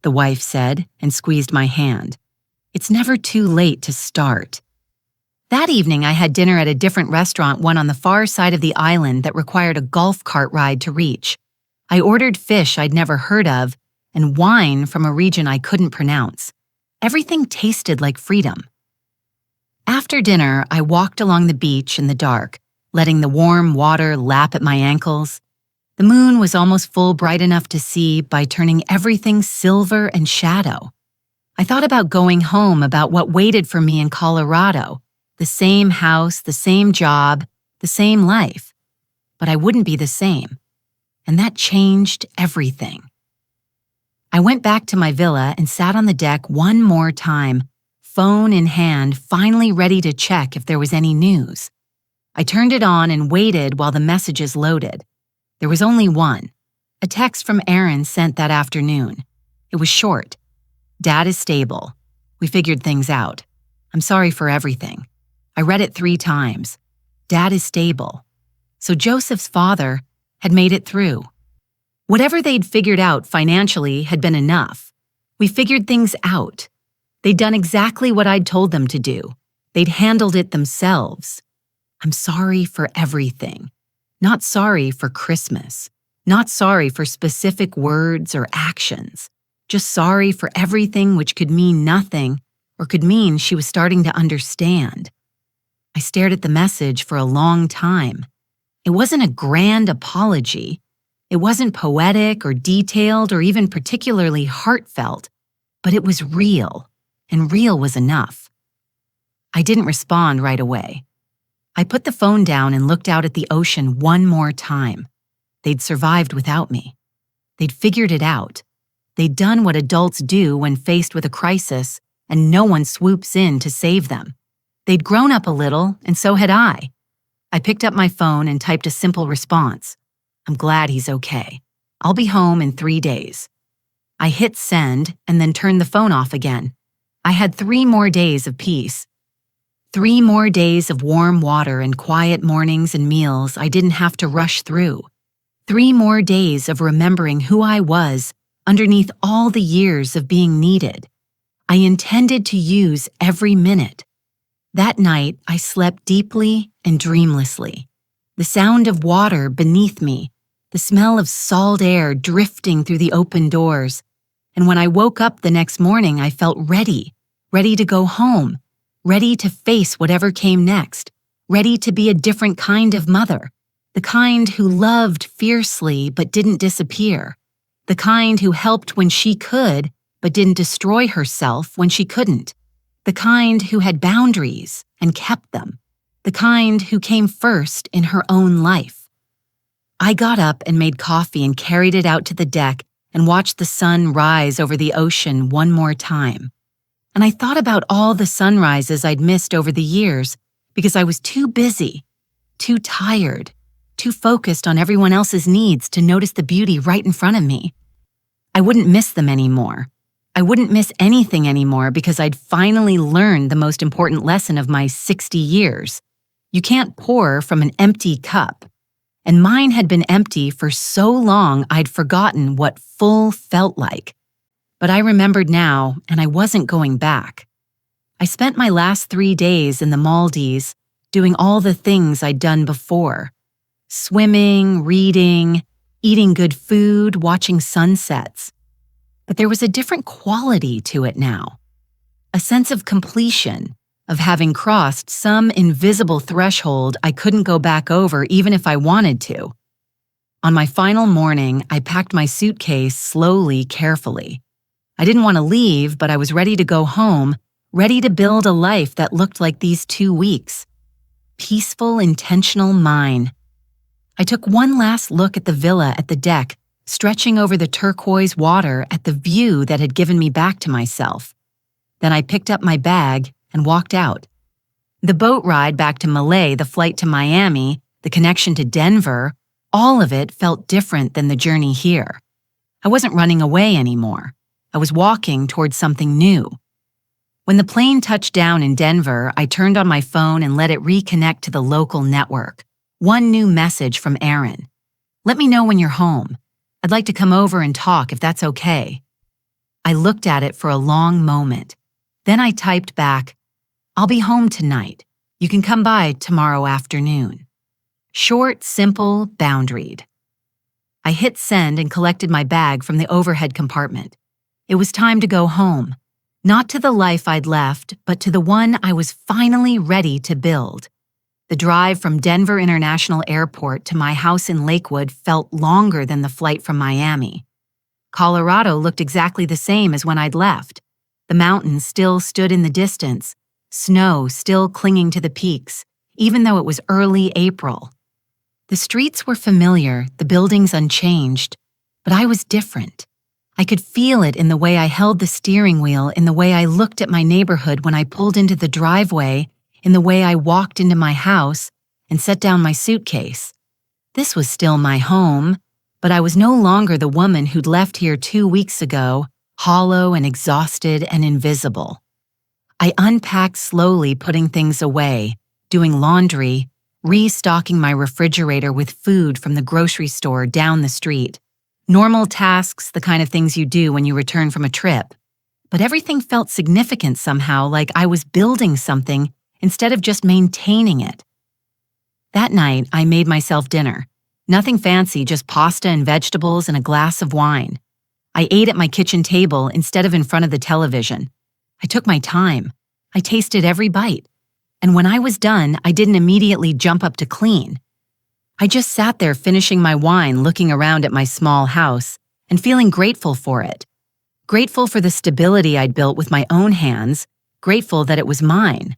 the wife said and squeezed my hand. It's never too late to start. That evening, I had dinner at a different restaurant, one on the far side of the island that required a golf cart ride to reach. I ordered fish I'd never heard of and wine from a region I couldn't pronounce. Everything tasted like freedom. After dinner, I walked along the beach in the dark, letting the warm water lap at my ankles. The moon was almost full, bright enough to see by turning everything silver and shadow. I thought about going home, about what waited for me in Colorado. The same house, the same job, the same life. But I wouldn't be the same. And that changed everything. I went back to my villa and sat on the deck one more time, phone in hand, finally ready to check if there was any news. I turned it on and waited while the messages loaded. There was only one, a text from Erin sent that afternoon. It was short. Dad is stable. We figured things out. I'm sorry for everything. I read it 3 times. Dad is stable. So Joseph's father had made it through. Whatever they'd figured out financially had been enough. We figured things out. They'd done exactly what I'd told them to do. They'd handled it themselves. I'm sorry for everything. Not sorry for Christmas. Not sorry for specific words or actions. Just sorry for everything which could mean nothing or could mean she was starting to understand. I stared at the message for a long time. It wasn't a grand apology. It wasn't poetic or detailed or even particularly heartfelt, but it was real, and real was enough. I didn't respond right away. I put the phone down and looked out at the ocean one more time. They'd survived without me. They'd figured it out. They'd done what adults do when faced with a crisis and no one swoops in to save them. They'd grown up a little, and so had I. I picked up my phone and typed a simple response. I'm glad he's okay. I'll be home in 3 days. I hit send and then turned the phone off again. I had 3 more days of peace. 3 more days of warm water and quiet mornings and meals I didn't have to rush through. 3 more days of remembering who I was underneath all the years of being needed. I intended to use every minute. That night, I slept deeply and dreamlessly. The sound of water beneath me, the smell of salt air drifting through the open doors. And when I woke up the next morning, I felt ready to go home, ready to face whatever came next, ready to be a different kind of mother, the kind who loved fiercely but didn't disappear, the kind who helped when she could but didn't destroy herself when she couldn't, the kind who had boundaries and kept them, the kind who came first in her own life. I got up and made coffee and carried it out to the deck and watched the sun rise over the ocean one more time. And I thought about all the sunrises I'd missed over the years because I was too busy, too tired, too focused on everyone else's needs to notice the beauty right in front of me. I wouldn't miss them anymore. I wouldn't miss anything anymore because I'd finally learned the most important lesson of my 60 years. You can't pour from an empty cup. And mine had been empty for so long I'd forgotten what full felt like. But I remembered now, and I wasn't going back. I spent my last 3 days in the Maldives doing all the things I'd done before. Swimming, reading, eating good food, watching sunsets. But there was a different quality to it now. A sense of completion, of having crossed some invisible threshold I couldn't go back over even if I wanted to. On my final morning, I packed my suitcase slowly, carefully. I didn't want to leave, but I was ready to go home, ready to build a life that looked like these 2 weeks. Peaceful, intentional mine. I took one last look at the villa at the deck, stretching over the turquoise water at the view that had given me back to myself. Then I picked up my bag and walked out. The boat ride back to Malé, the flight to Miami, the connection to Denver, all of it felt different than the journey here. I wasn't running away anymore. I was walking towards something new. When the plane touched down in Denver, I turned on my phone and let it reconnect to the local network. One new message from Aaron. "Let me know when you're home. I'd like to come over and talk if that's okay." I looked at it for a long moment. Then I typed back, "I'll be home tonight. You can come by tomorrow afternoon." Short, simple, boundaried. I hit send and collected my bag from the overhead compartment. It was time to go home. Not to the life I'd left, but to the one I was finally ready to build. The drive from Denver International Airport to my house in Lakewood felt longer than the flight from Miami. Colorado looked exactly the same as when I'd left. The mountains still stood in the distance, snow still clinging to the peaks, even though it was early April. The streets were familiar, the buildings unchanged, but I was different. I could feel it in the way I held the steering wheel, in the way I looked at my neighborhood when I pulled into the driveway, in the way I walked into my house and set down my suitcase. This was still my home, but I was no longer the woman who'd left here 2 weeks ago, hollow and exhausted and invisible. I unpacked slowly, putting things away, doing laundry, restocking my refrigerator with food from the grocery store down the street. Normal tasks, the kind of things you do when you return from a trip. But everything felt significant somehow, like I was building something instead of just maintaining it. That night, I made myself dinner. Nothing fancy, just pasta and vegetables and a glass of wine. I ate at my kitchen table instead of in front of the television. I took my time. I tasted every bite. And when I was done, I didn't immediately jump up to clean. I just sat there finishing my wine, looking around at my small house and feeling grateful for it. Grateful for the stability I'd built with my own hands, grateful that it was mine.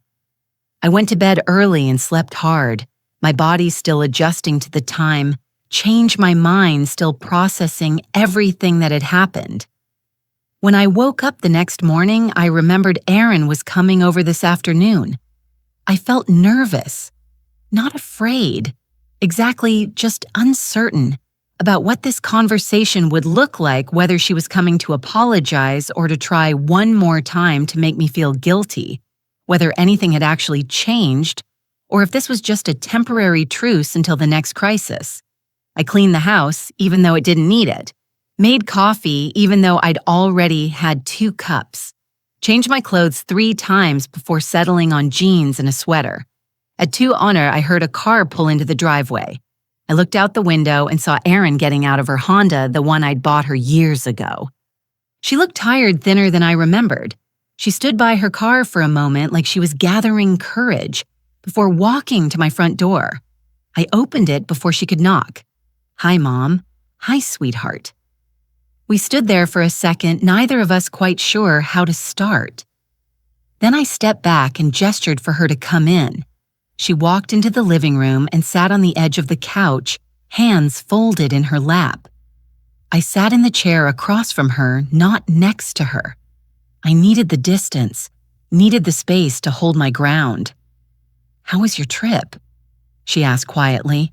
I went to bed early and slept hard, my body still adjusting to the time, change my mind still processing everything that had happened. When I woke up the next morning, I remembered Aaron was coming over this afternoon. I felt nervous, not afraid, exactly just uncertain about what this conversation would look like, whether she was coming to apologize or to try one more time to make me feel guilty, whether anything had actually changed, or if this was just a temporary truce until the next crisis. I cleaned the house, even though it didn't need it. Made coffee, even though I'd already had 2 cups. Changed my clothes 3 times before settling on jeans and a sweater. At 2 Honor, I heard a car pull into the driveway. I looked out the window and saw Erin getting out of her Honda, the one I'd bought her years ago. She looked tired, thinner than I remembered. She stood by her car for a moment like she was gathering courage before walking to my front door. I opened it before she could knock. "Hi, Mom. Hi, sweetheart." We stood there for a second, neither of us quite sure how to start. Then I stepped back and gestured for her to come in. She walked into the living room and sat on the edge of the couch, hands folded in her lap. I sat in the chair across from her, not next to her. I needed the distance, needed the space to hold my ground. "How was your trip?" she asked quietly.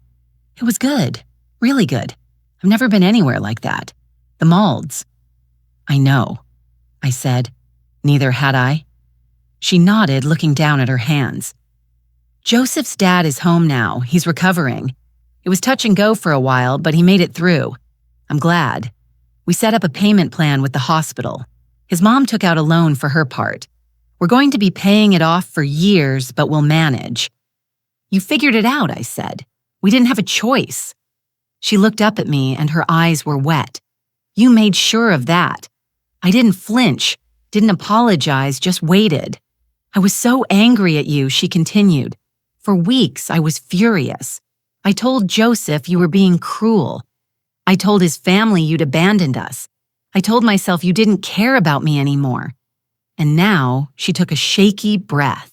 "It was good, really good. I've never been anywhere like that. The Maldives." "I know," I said. "Neither had I." She nodded, looking down at her hands. "Joseph's dad is home now. He's recovering. It was touch and go for a while, but he made it through. I'm glad. We set up a payment plan with the hospital. His mom took out a loan for her part. We're going to be paying it off for years, but we'll manage." "You figured it out," I said. "We didn't have a choice." She looked up at me and her eyes were wet. "You made sure of that." I didn't flinch, didn't apologize, just waited. "I was so angry at you," she continued. "For weeks, I was furious. I told Joseph you were being cruel. I told his family you'd abandoned us. I told myself you didn't care about me anymore. And now," she took a shaky breath,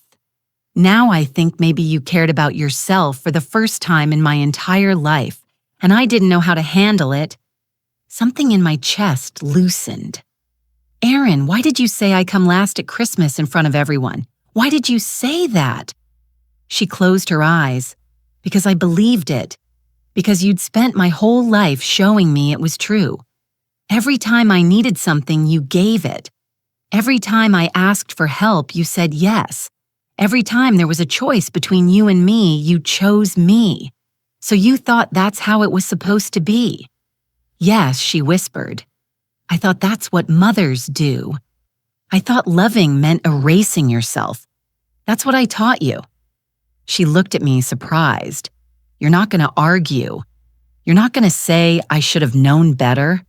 "now I think maybe you cared about yourself for the first time in my entire life, and I didn't know how to handle it." Something in my chest loosened. "Erin, why did you say I come last at Christmas in front of everyone? Why did you say that?" She closed her eyes. "Because I believed it. Because you'd spent my whole life showing me it was true. Every time I needed something, you gave it. Every time I asked for help, you said yes. Every time there was a choice between you and me, you chose me. So you thought that's how it was supposed to be." "Yes," she whispered. "I thought that's what mothers do. I thought loving meant erasing yourself. That's what I taught you." She looked at me surprised. "You're not going to argue. You're not going to say I should have known better?"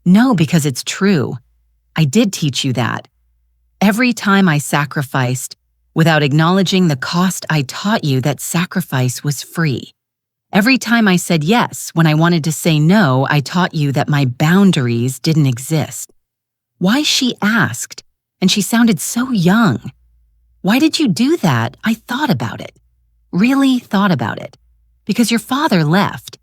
"No, because it's true. I did teach you that. Every time I sacrificed, without acknowledging the cost, I taught you that sacrifice was free. Every time I said yes when I wanted to say no, I taught you that my boundaries didn't exist." Why she asked, and she sounded so young. "Why did you do that?" I thought about it. Really thought about it. "Because your father left,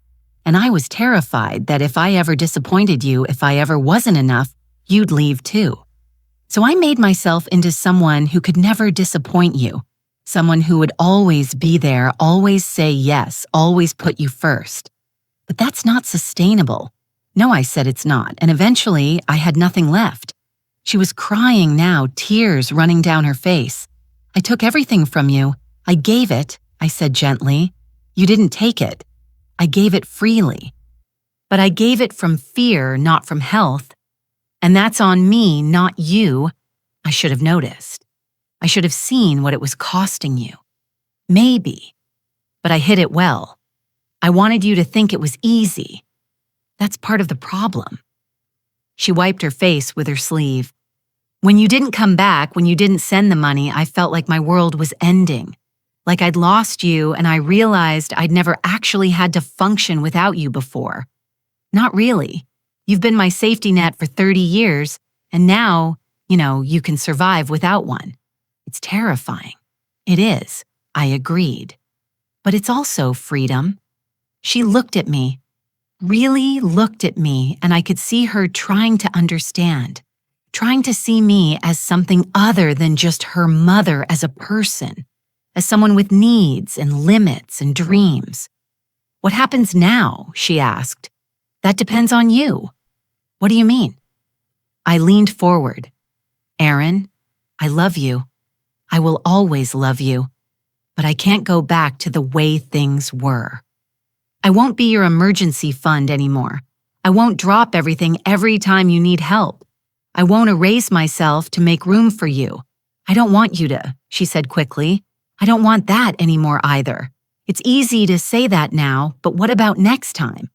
and I was terrified that if I ever disappointed you, if I ever wasn't enough, you'd leave too. So I made myself into someone who could never disappoint you, someone who would always be there, always say yes, always put you first. But that's not sustainable." "No," I said, "it's not." And eventually, I had nothing left. She was crying now, tears running down her face. "I took everything from you. I gave it," I said gently. "You didn't take it. I gave it freely. But I gave it from fear, not from health. And that's on me, not you. I should have noticed. I should have seen what it was costing you. Maybe. But I hid it well. I wanted you to think it was easy. That's part of the problem." She wiped her face with her sleeve. "When you didn't come back, when you didn't send the money, I felt like my world was ending. Like I'd lost you, and I realized I'd never actually had to function without you before. Not really. You've been my safety net for 30 years, and now, you can survive without one. It's terrifying." "It is," I agreed. "But it's also freedom." She looked at me, really looked at me, and I could see her trying to understand, trying to see me as something other than just her mother, as a person, as someone with needs and limits and dreams. "What happens now?" she asked. "That depends on you." "What do you mean?" I leaned forward. "Erin, I love you. I will always love you. But I can't go back to the way things were. I won't be your emergency fund anymore. I won't drop everything every time you need help. I won't erase myself to make room for you. I don't want you to," she said quickly. "I don't want that anymore either. It's easy to say that now, but what about next time?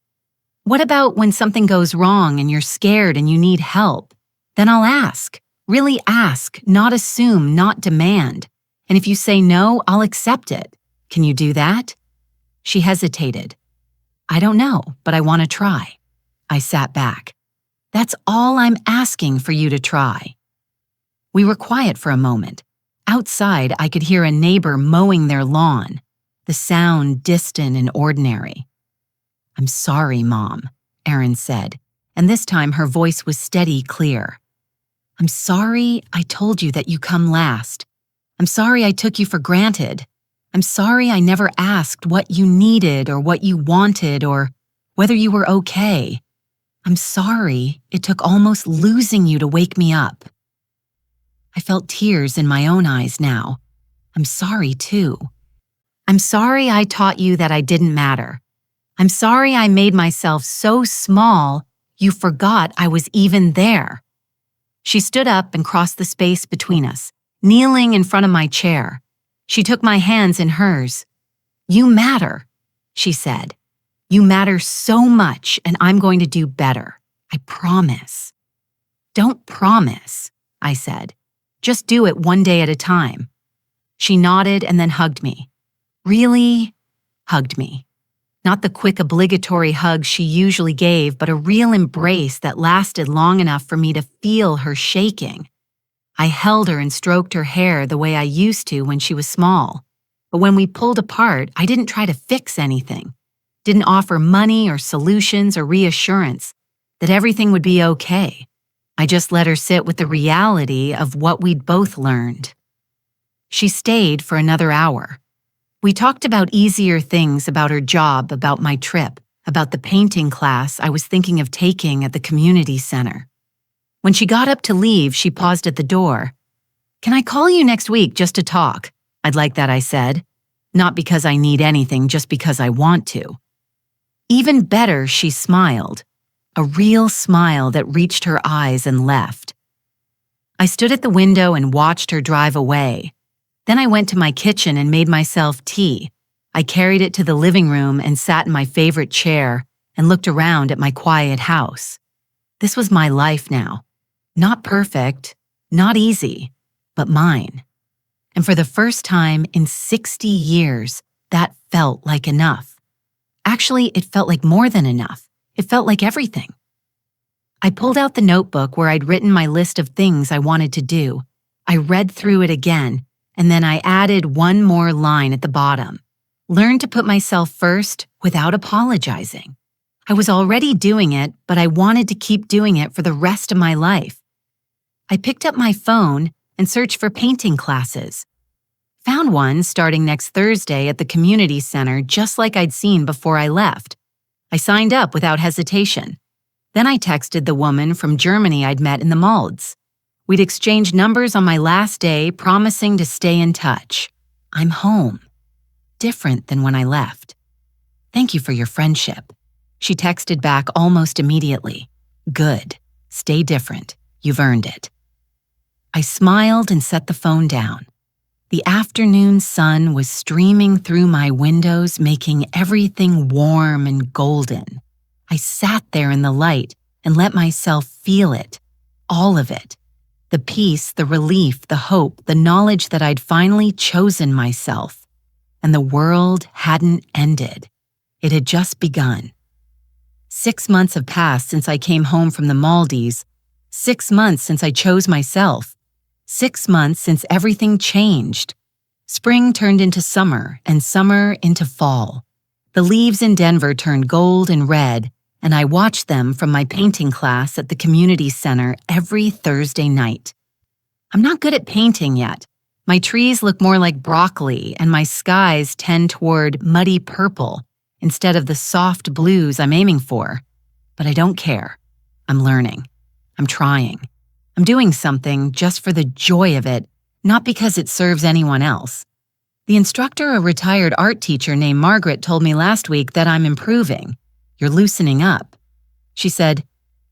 What about when something goes wrong and you're scared and you need help? Then I'll ask, really ask, not assume, not demand. And if you say no, I'll accept it. Can you do that?" She hesitated. "I don't know, but I want to try." I sat back. "That's all I'm asking for you to try." We were quiet for a moment. Outside, I could hear a neighbor mowing their lawn, the sound distant and ordinary. "I'm sorry, Mom," Erin said, and this time her voice was steady, clear. "I'm sorry I told you that you come last. I'm sorry I took you for granted. I'm sorry I never asked what you needed or what you wanted or whether you were okay. I'm sorry it took almost losing you to wake me up." I felt tears in my own eyes now. I'm sorry, too. I'm sorry I taught you that I didn't matter. I'm sorry I made myself so small you forgot I was even there. She stood up and crossed the space between us, kneeling in front of my chair. She took my hands in hers. "You matter," she said. "You matter so much, and I'm going to do better. I promise." "Don't promise," I said. "Just do it one day at a time." She nodded and then hugged me. Really hugged me. Not the quick obligatory hug she usually gave, but a real embrace that lasted long enough for me to feel her shaking. I held her and stroked her hair the way I used to when she was small. But when we pulled apart, I didn't try to fix anything. Didn't offer money or solutions or reassurance that everything would be okay. I just let her sit with the reality of what we'd both learned. She stayed for another hour. We talked about easier things, about her job, about my trip, about the painting class I was thinking of taking at the community center. When she got up to leave, she paused at the door. "Can I call you next week just to talk?" "I'd like that," I said. Not because I need anything, just because I want to. Even better, she smiled. A real smile that reached her eyes and left. I stood at the window and watched her drive away. Then I went to my kitchen and made myself tea. I carried it to the living room and sat in my favorite chair and looked around at my quiet house. This was my life now. Not perfect, not easy, but mine. And for the first time in 60 years, that felt like enough. Actually, it felt like more than enough. It felt like everything. I pulled out the notebook where I'd written my list of things I wanted to do. I read through it again, and then I added one more line at the bottom. Learn to put myself first without apologizing. I was already doing it, but I wanted to keep doing it for the rest of my life. I picked up my phone and searched for painting classes. Found one starting next Thursday at the community center, just like I'd seen before I left. I signed up without hesitation. Then I texted the woman from Germany I'd met in the Maldives. We'd exchanged numbers on my last day, promising to stay in touch. I'm home. Different than when I left. "Thank you for your friendship." She texted back almost immediately. "Good. Stay different. You've earned it." I smiled and set the phone down. The afternoon sun was streaming through my windows, making everything warm and golden. I sat there in the light and let myself feel it, all of it. The peace, the relief, the hope, the knowledge that I'd finally chosen myself. And the world hadn't ended. It had just begun. 6 months have passed since I came home from the Maldives. 6 months since I chose myself. 6 months since everything changed. Spring turned into summer, and summer into fall. The leaves in Denver turned gold and red, and I watched them from my painting class at the community center every Thursday night. I'm not good at painting yet. My trees look more like broccoli, and my skies tend toward muddy purple instead of the soft blues I'm aiming for. But I don't care. I'm learning. I'm trying. I'm doing something just for the joy of it, not because it serves anyone else. The instructor, a retired art teacher named Margaret, told me last week that I'm improving. "You're loosening up." She said,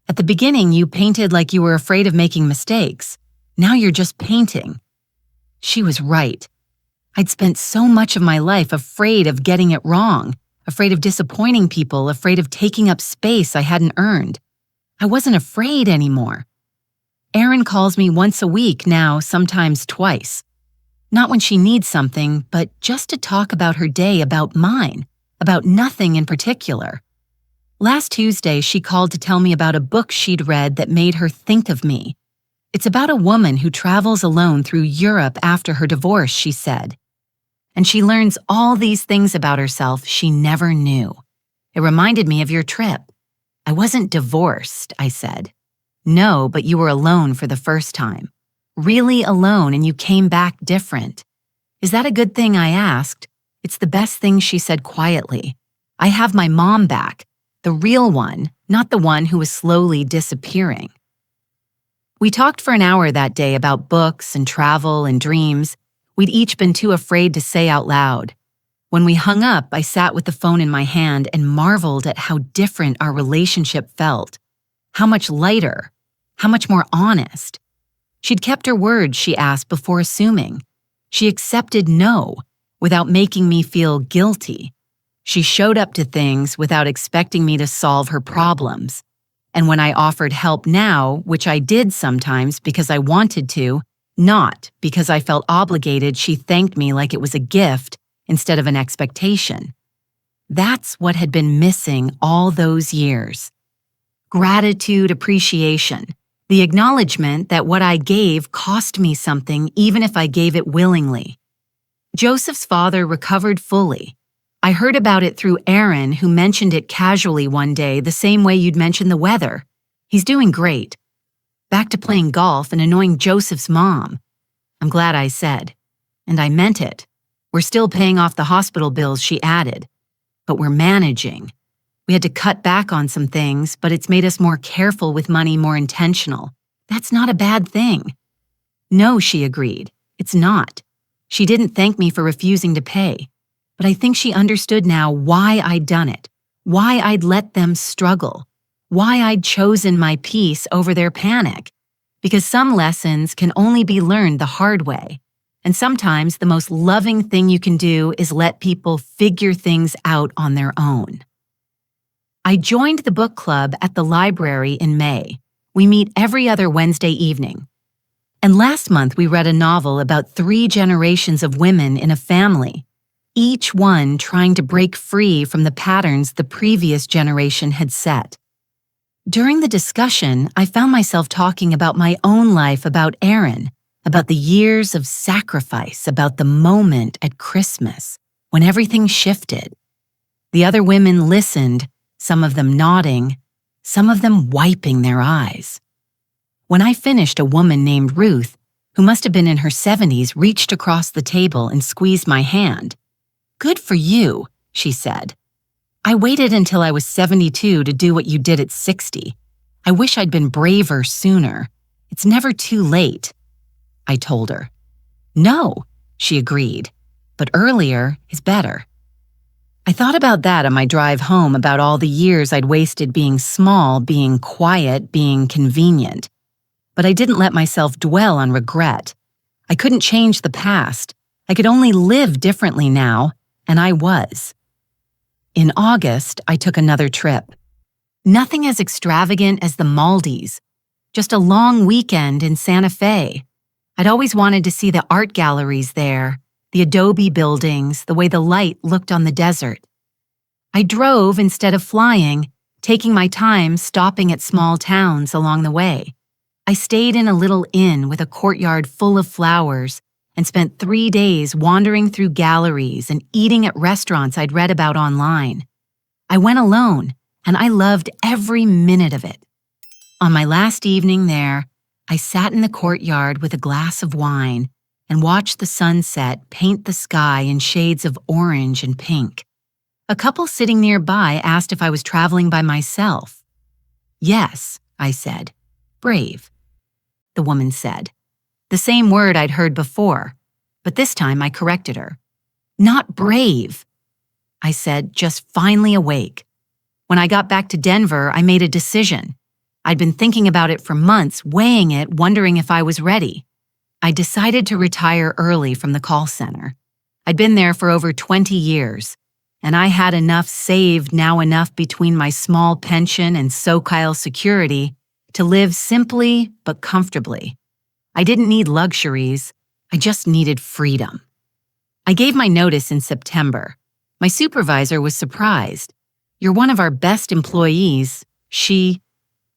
"At the beginning, you painted like you were afraid of making mistakes. Now you're just painting." She was right. I'd spent so much of my life afraid of getting it wrong, afraid of disappointing people, afraid of taking up space I hadn't earned. I wasn't afraid anymore. Erin calls me once a week now, sometimes twice. Not when she needs something, but just to talk about her day, about mine, about nothing in particular. Last Tuesday, she called to tell me about a book she'd read that made her think of me. It's about a woman who travels alone through Europe after her divorce, she said. And she learns all these things about herself she never knew. It reminded me of your trip. I wasn't divorced, I said. No, but you were alone for the first time. Really alone, and you came back different. Is that a good thing, I asked. It's the best thing, she said quietly. I have my mom back, the real one, not the one who was slowly disappearing. We talked for an hour that day about books and travel and dreams we'd each been too afraid to say out loud. When we hung up, I sat with the phone in my hand and marveled at how different our relationship felt. How much lighter, how much more honest. She'd kept her word, she asked, before assuming. She accepted no, without making me feel guilty. She showed up to things without expecting me to solve her problems. And when I offered help now, which I did sometimes because I wanted to, not because I felt obligated, she thanked me like it was a gift instead of an expectation. That's what had been missing all those years. Gratitude, appreciation, the acknowledgement that what I gave cost me something even if I gave it willingly. Joseph's father recovered fully. I heard about it through Aaron, who mentioned it casually one day, the same way you'd mention the weather. He's doing great. Back to playing golf and annoying Joseph's mom. I'm glad I said. And I meant it. We're still paying off the hospital bills, she added. But we're managing. We had to cut back on some things, but it's made us more careful with money, more intentional. That's not a bad thing. No, she agreed. It's not. She didn't thank me for refusing to pay. But I think she understood now why I'd done it, why I'd let them struggle, why I'd chosen my peace over their panic. Because some lessons can only be learned the hard way. And sometimes the most loving thing you can do is let people figure things out on their own. I joined the book club at the library in May. We meet every other Wednesday evening. And last month we read a novel about 3 generations of women in a family, each one trying to break free from the patterns the previous generation had set. During the discussion, I found myself talking about my own life, about Aaron, about the years of sacrifice, about the moment at Christmas when everything shifted. The other women listened, some of them nodding, some of them wiping their eyes. When I finished, a woman named Ruth, who must have been in her 70s, reached across the table and squeezed my hand. "Good for you," she said. "I waited until I was 72 to do what you did at 60. I wish I'd been braver sooner. It's never too late," I told her. "No," she agreed, "but earlier is better." I thought about that on my drive home, about all the years I'd wasted being small, being quiet, being convenient. But I didn't let myself dwell on regret. I couldn't change the past. I could only live differently now, and I was. In August, I took another trip. Nothing as extravagant as the Maldives, just a long weekend in Santa Fe. I'd always wanted to see the art galleries there, the adobe buildings, the way the light looked on the desert. I drove instead of flying, taking my time stopping at small towns along the way. I stayed in a little inn with a courtyard full of flowers and spent 3 days wandering through galleries and eating at restaurants I'd read about online. I went alone, and I loved every minute of it. On my last evening there, I sat in the courtyard with a glass of wine and watched the sunset paint the sky in shades of orange and pink. A couple sitting nearby asked if I was traveling by myself. "Yes," I said. "Brave," the woman said. The same word I'd heard before, but this time I corrected her. "Not brave," I said, just finally awake. When I got back to Denver, I made a decision. I'd been thinking about it for months, weighing it, wondering if I was ready. I decided to retire early from the call center. I'd been there for over 20 years, and I had enough saved, now enough between my small pension and SoCal security, to live simply but comfortably. I didn't need luxuries, I just needed freedom. I gave my notice in September. My supervisor was surprised. "You're one of our best employees," she,